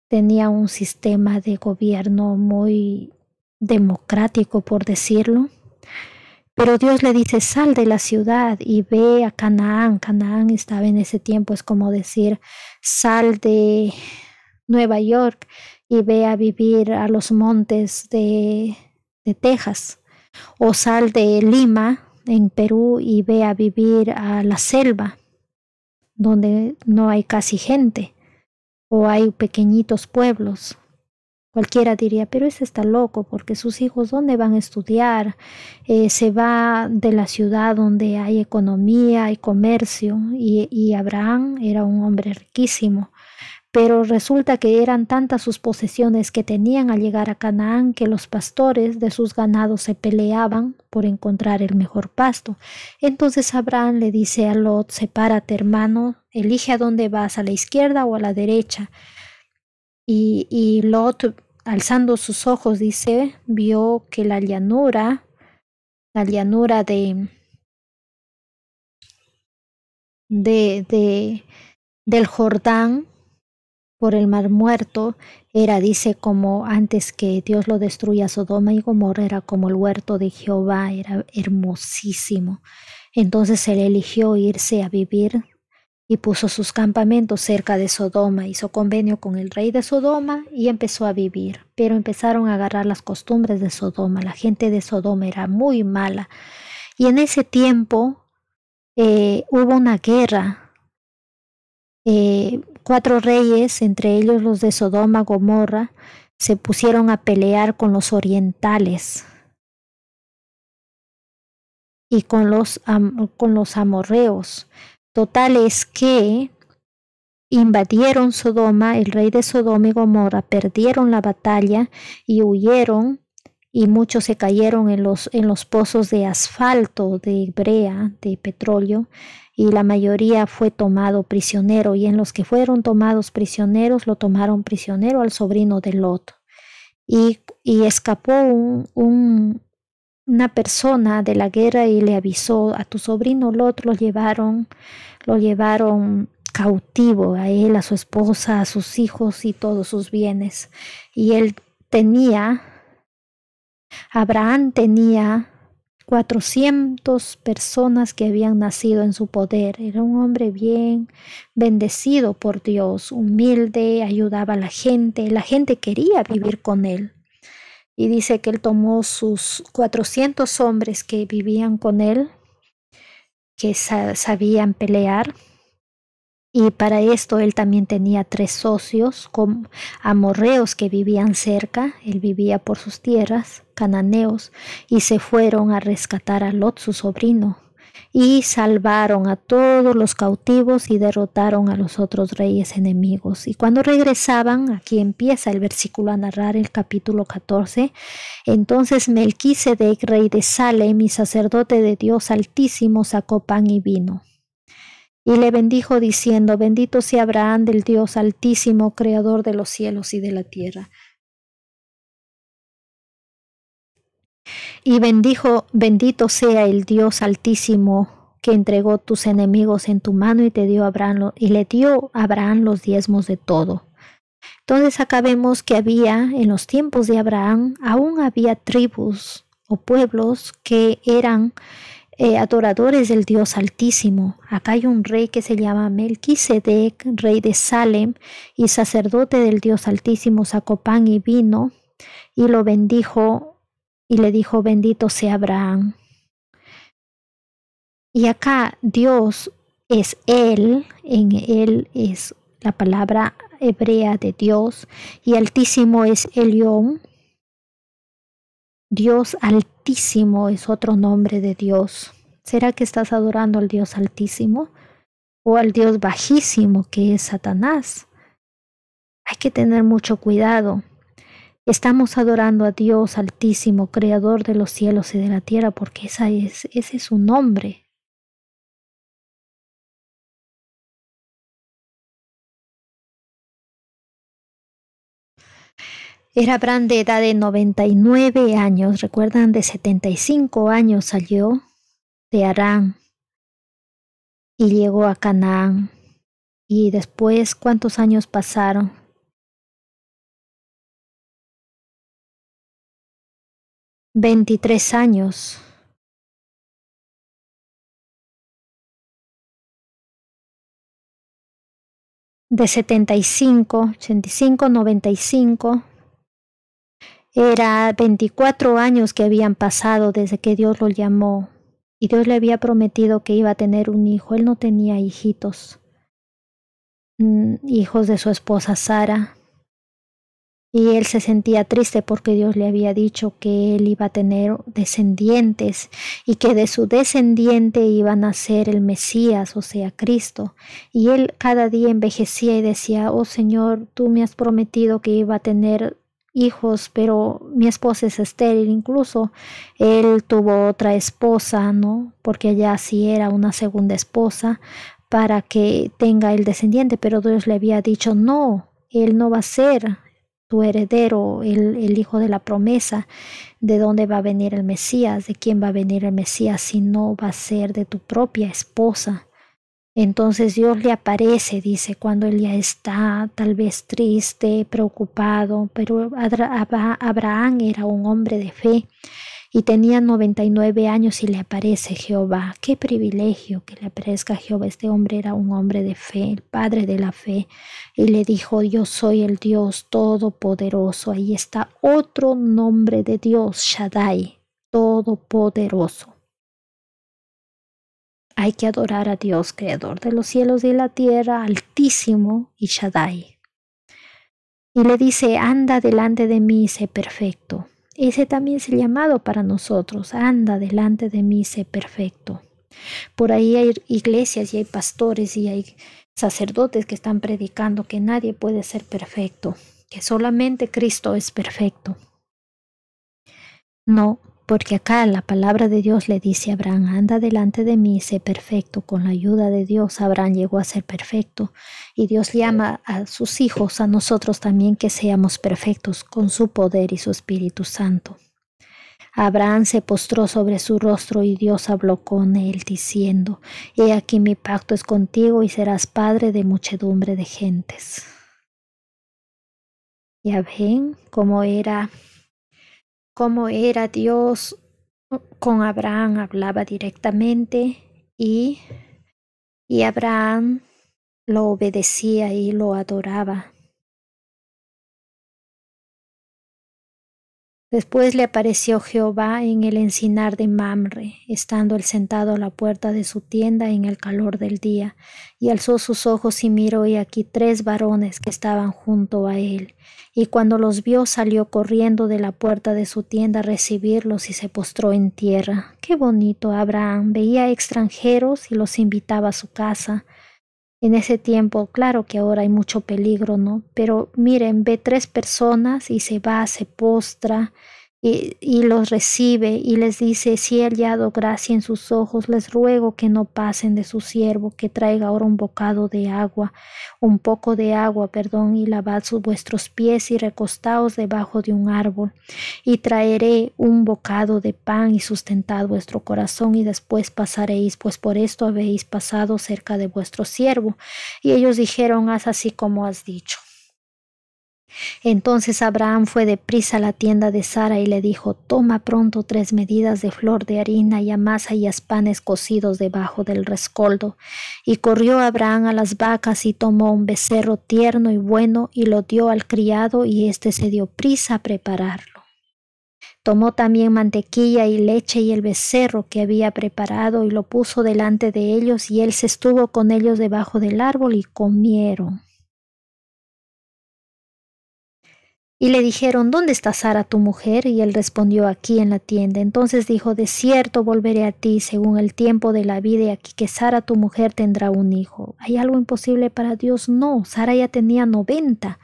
Tenía un sistema de gobierno muy democrático, por decirlo. Pero Dios le dice: sal de la ciudad y ve a Canaán. Canaán estaba en ese tiempo, es como decir, sal de Nueva York y ve a vivir a los montes de Texas. O sal de Lima, en Perú, y ve a vivir a la selva, donde no hay casi gente, o hay pequeñitos pueblos. Cualquiera diría, pero ese está loco, porque sus hijos, ¿dónde van a estudiar? Se va de la ciudad donde hay economía y comercio, y Abraham era un hombre riquísimo. Pero resulta que eran tantas sus posesiones que tenían al llegar a Canaán que los pastores de sus ganados se peleaban por encontrar el mejor pasto. Entonces Abraham le dice a Lot: sepárate, hermano, elige a dónde vas, a la izquierda o a la derecha. Y Lot, alzando sus ojos, dice, vio que la llanura del Jordán por el Mar Muerto era, dice, como antes que Dios lo destruya Sodoma y Gomorra, era como el huerto de Jehová, era hermosísimo. Entonces él eligió irse a vivir y puso sus campamentos cerca de Sodoma, hizo convenio con el rey de Sodoma y empezó a vivir. Pero empezaron a agarrar las costumbres de Sodoma. La gente de Sodoma era muy mala. Y en ese tiempo hubo una guerra. 4 reyes, entre ellos los de Sodoma, Gomorra, se pusieron a pelear con los orientales y con los amorreos. Total es que invadieron Sodoma, el rey de Sodoma y Gomorra perdieron la batalla y huyeron, y muchos se cayeron en los pozos de asfalto, de brea, de petróleo, y la mayoría fue tomado prisionero, y en los que fueron tomados prisioneros, lo tomaron prisionero al sobrino de Lot. Y escapó una persona de la guerra y le avisó: a tu sobrino Lot lo llevaron cautivo, a él, a su esposa, a sus hijos y todos sus bienes. Y Abraham tenía 400 personas que habían nacido en su poder. Era un hombre bien bendecido por Dios, humilde, ayudaba a la gente quería vivir con él. Y dice que él tomó sus 400 hombres que vivían con él, que sabían pelear, Y para esto él también tenía 3 socios amorreos que vivían cerca. Él vivía por sus tierras, cananeos, y se fueron a rescatar a Lot, su sobrino, y salvaron a todos los cautivos y derrotaron a los otros reyes enemigos. Y cuando regresaban, aquí empieza el versículo a narrar el capítulo 14, entonces Melquisedec, rey de Salem y sacerdote de Dios Altísimo, sacó pan y vino. Y le bendijo diciendo, bendito sea Abraham del Dios Altísimo, creador de los cielos y de la tierra. Y bendijo, bendito sea el Dios Altísimo, que entregó tus enemigos en tu mano y te dio y le dio a Abraham los diezmos de todo. Entonces acá vemos que había, en los tiempos de Abraham, aún había tribus o pueblos que eran adoradores del Dios Altísimo. Acá hay un rey que se llama Melquisedec, rey de Salem, y sacerdote del Dios Altísimo, sacó pan y vino y lo bendijo y le dijo, bendito sea Abraham. Y acá Dios es Él, en Él es la palabra hebrea de Dios, y Altísimo es Elión. Dios Altísimo es otro nombre de Dios. ¿Será que estás adorando al Dios Altísimo o al Dios Bajísimo, que es Satanás? Hay que tener mucho cuidado. Estamos adorando a Dios Altísimo, Creador de los cielos y de la tierra, porque ese es su nombre. Era Abraham de edad de 99 años, recuerdan, de 75 años salió de Harán y llegó a Canaán. Y después, ¿cuántos años pasaron? 23 años. De 75, 85, 95. Era 24 años que habían pasado desde que Dios lo llamó. Y Dios le había prometido que iba a tener un hijo. Él no tenía hijitos, hijos de su esposa Sara. Y él se sentía triste porque Dios le había dicho que él iba a tener descendientes y que de su descendiente iba a nacer el Mesías, o sea, Cristo. Y él cada día envejecía y decía, oh Señor, tú me has prometido que iba a tener hijos, pero mi esposa es estéril. Incluso él tuvo otra esposa, ¿no? Porque allá sí era una segunda esposa para que tenga el descendiente, pero Dios le había dicho, no, él no va a ser tu heredero, el hijo de la promesa. ¿De dónde va a venir el Mesías? ¿De quién va a venir el Mesías si no va a ser de tu propia esposa? Entonces Dios le aparece, dice, cuando él ya está tal vez triste, preocupado, pero Abraham era un hombre de fe y tenía 99 años y le aparece Jehová. Qué privilegio que le aparezca Jehová. Este hombre era un hombre de fe, el padre de la fe. Y le dijo, yo soy el Dios Todopoderoso. Ahí está otro nombre de Dios, Shaddai, Todopoderoso. Hay que adorar a Dios, Creador de los cielos y la tierra, Altísimo y Shaddai. Y le dice, anda delante de mí y sé perfecto. Ese también es el llamado para nosotros, anda delante de mí y sé perfecto. Por ahí hay iglesias y hay pastores y hay sacerdotes que están predicando que nadie puede ser perfecto, que solamente Cristo es perfecto. No, porque acá la palabra de Dios le dice a Abraham, anda delante de mí y sé perfecto. Con la ayuda de Dios, Abraham llegó a ser perfecto. Y Dios llama a sus hijos, a nosotros también, que seamos perfectos con su poder y su Espíritu Santo. Abraham se postró sobre su rostro y Dios habló con él diciendo, he aquí mi pacto es contigo y serás padre de muchedumbre de gentes. Ya ven cómo era Dios con Abraham, hablaba directamente y Abraham lo obedecía y lo adoraba. Después le apareció Jehová en el encinar de Mamre, estando él sentado a la puerta de su tienda en el calor del día, y alzó sus ojos y miró, y aquí 3 varones que estaban junto a él. Y cuando los vio, salió corriendo de la puerta de su tienda a recibirlos y se postró en tierra. Qué bonito Abraham, veía extranjeros y los invitaba a su casa. En ese tiempo, claro que ahora hay mucho peligro, ¿no? Pero miren, ve 3 personas y se va, se postra y los recibe y les dice, si he hallado gracia en sus ojos, les ruego que no pasen de su siervo, que traiga ahora un poco de agua, y lavad vuestros pies y recostaos debajo de un árbol, y traeré un bocado de pan y sustentad vuestro corazón, y después pasaréis, pues por esto habéis pasado cerca de vuestro siervo. Y ellos dijeron, haz así como has dicho. Entonces Abraham fue deprisa a la tienda de Sara y le dijo, toma pronto 3 medidas de flor de harina y amasa y haz panes cocidos debajo del rescoldo. Y corrió Abraham a las vacas y tomó un becerro tierno y bueno y lo dio al criado, y éste se dio prisa a prepararlo. Tomó también mantequilla y leche y el becerro que había preparado y lo puso delante de ellos, y él se estuvo con ellos debajo del árbol y comieron. Y le dijeron, ¿dónde está Sara tu mujer? Y él respondió, aquí en la tienda. Entonces dijo, de cierto volveré a ti según el tiempo de la vida, y aquí que Sara tu mujer tendrá un hijo. ¿Hay algo imposible para Dios? No, Sara ya tenía 90.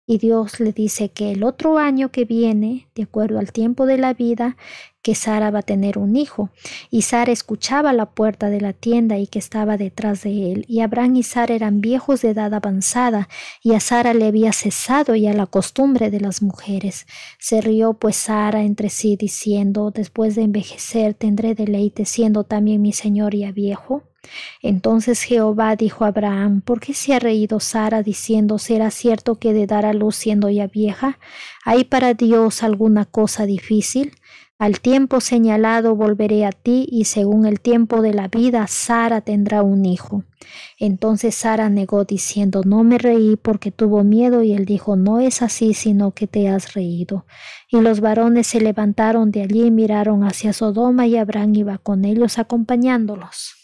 Y Dios le dice que el otro año que viene, de acuerdo al tiempo de la vida, que Sara va a tener un hijo. Y Sara escuchaba la puerta de la tienda y que estaba detrás de él. Y Abraham y Sara eran viejos de edad avanzada, y a Sara le había cesado ya la costumbre de las mujeres. Se rió pues Sara entre sí, diciendo, después de envejecer tendré deleite, siendo también mi señor ya viejo. Entonces Jehová dijo a Abraham, ¿por qué se ha reído Sara diciendo, será cierto que de dar a luz siendo ya vieja? ¿Hay para Dios alguna cosa difícil? Al tiempo señalado volveré a ti, y según el tiempo de la vida Sara tendrá un hijo. Entonces Sara negó diciendo, no me reí, porque tuvo miedo, y él dijo, no es así, sino que te has reído. Y los varones se levantaron de allí y miraron hacia Sodoma, y Abraham iba con ellos acompañándolos.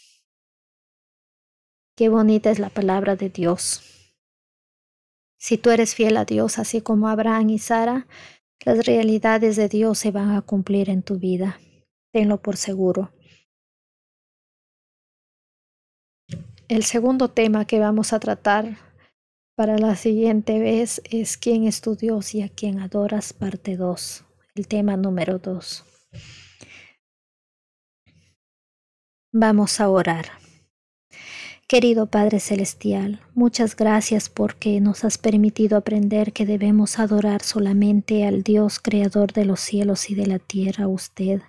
Qué bonita es la palabra de Dios. Si tú eres fiel a Dios, así como Abraham y Sara, las realidades de Dios se van a cumplir en tu vida. Tenlo por seguro. El segundo tema que vamos a tratar para la siguiente vez es ¿quién es tu Dios y a quién adoras? Parte 2. El tema número 2. Vamos a orar. Querido Padre Celestial, muchas gracias porque nos has permitido aprender que debemos adorar solamente al Dios creador de los cielos y de la tierra, usted.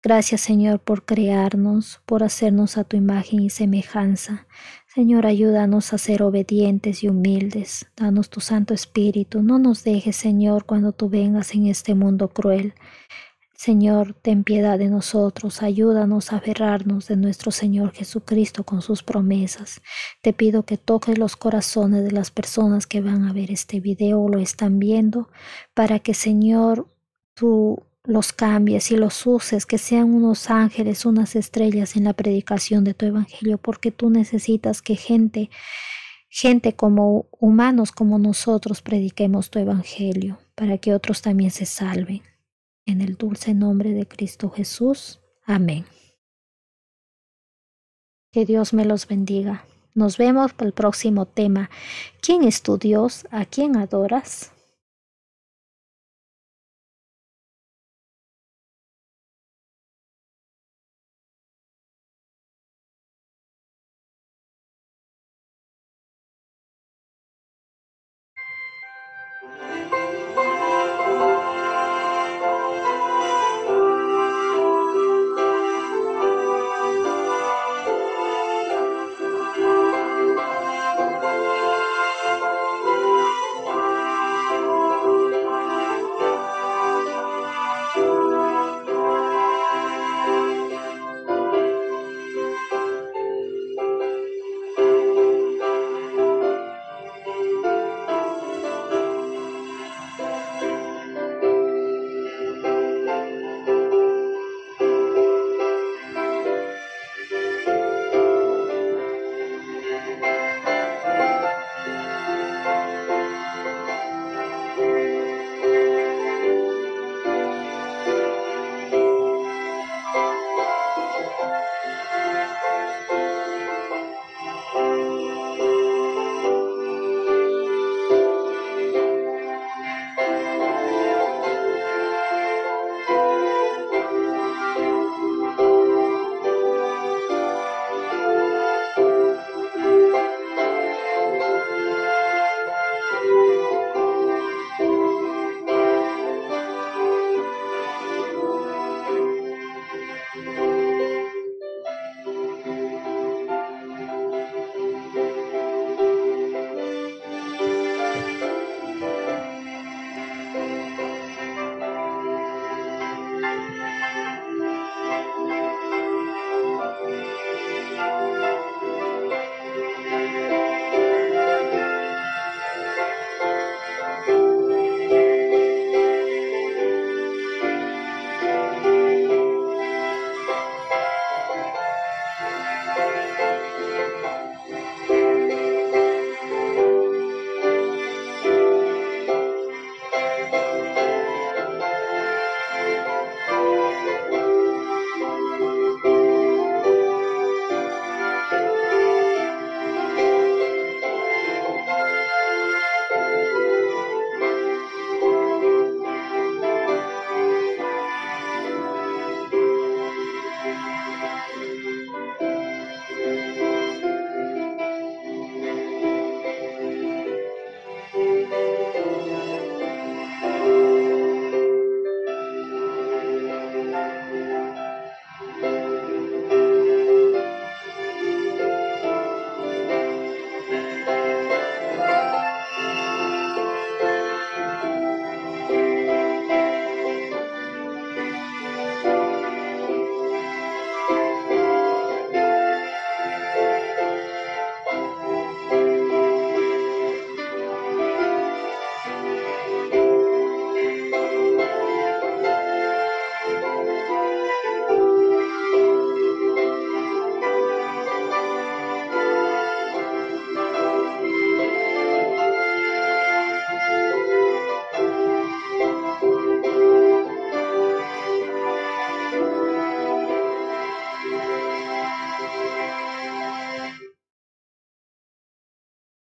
Gracias, Señor, por crearnos, por hacernos a tu imagen y semejanza. Señor, ayúdanos a ser obedientes y humildes. Danos tu Santo Espíritu. No nos dejes, Señor, cuando tú vengas en este mundo cruel. Señor, ten piedad de nosotros, ayúdanos a aferrarnos de nuestro Señor Jesucristo con sus promesas. Te pido que toques los corazones de las personas que van a ver este video o lo están viendo, para que, Señor, tú los cambies y los uses, que sean unos ángeles, unas estrellas en la predicación de tu evangelio, porque tú necesitas que gente como humanos como nosotros prediquemos tu evangelio, para que otros también se salven. En el dulce nombre de Cristo Jesús. Amén. Que Dios me los bendiga. Nos vemos para el próximo tema. ¿Quién es tu Dios? ¿A quién adoras?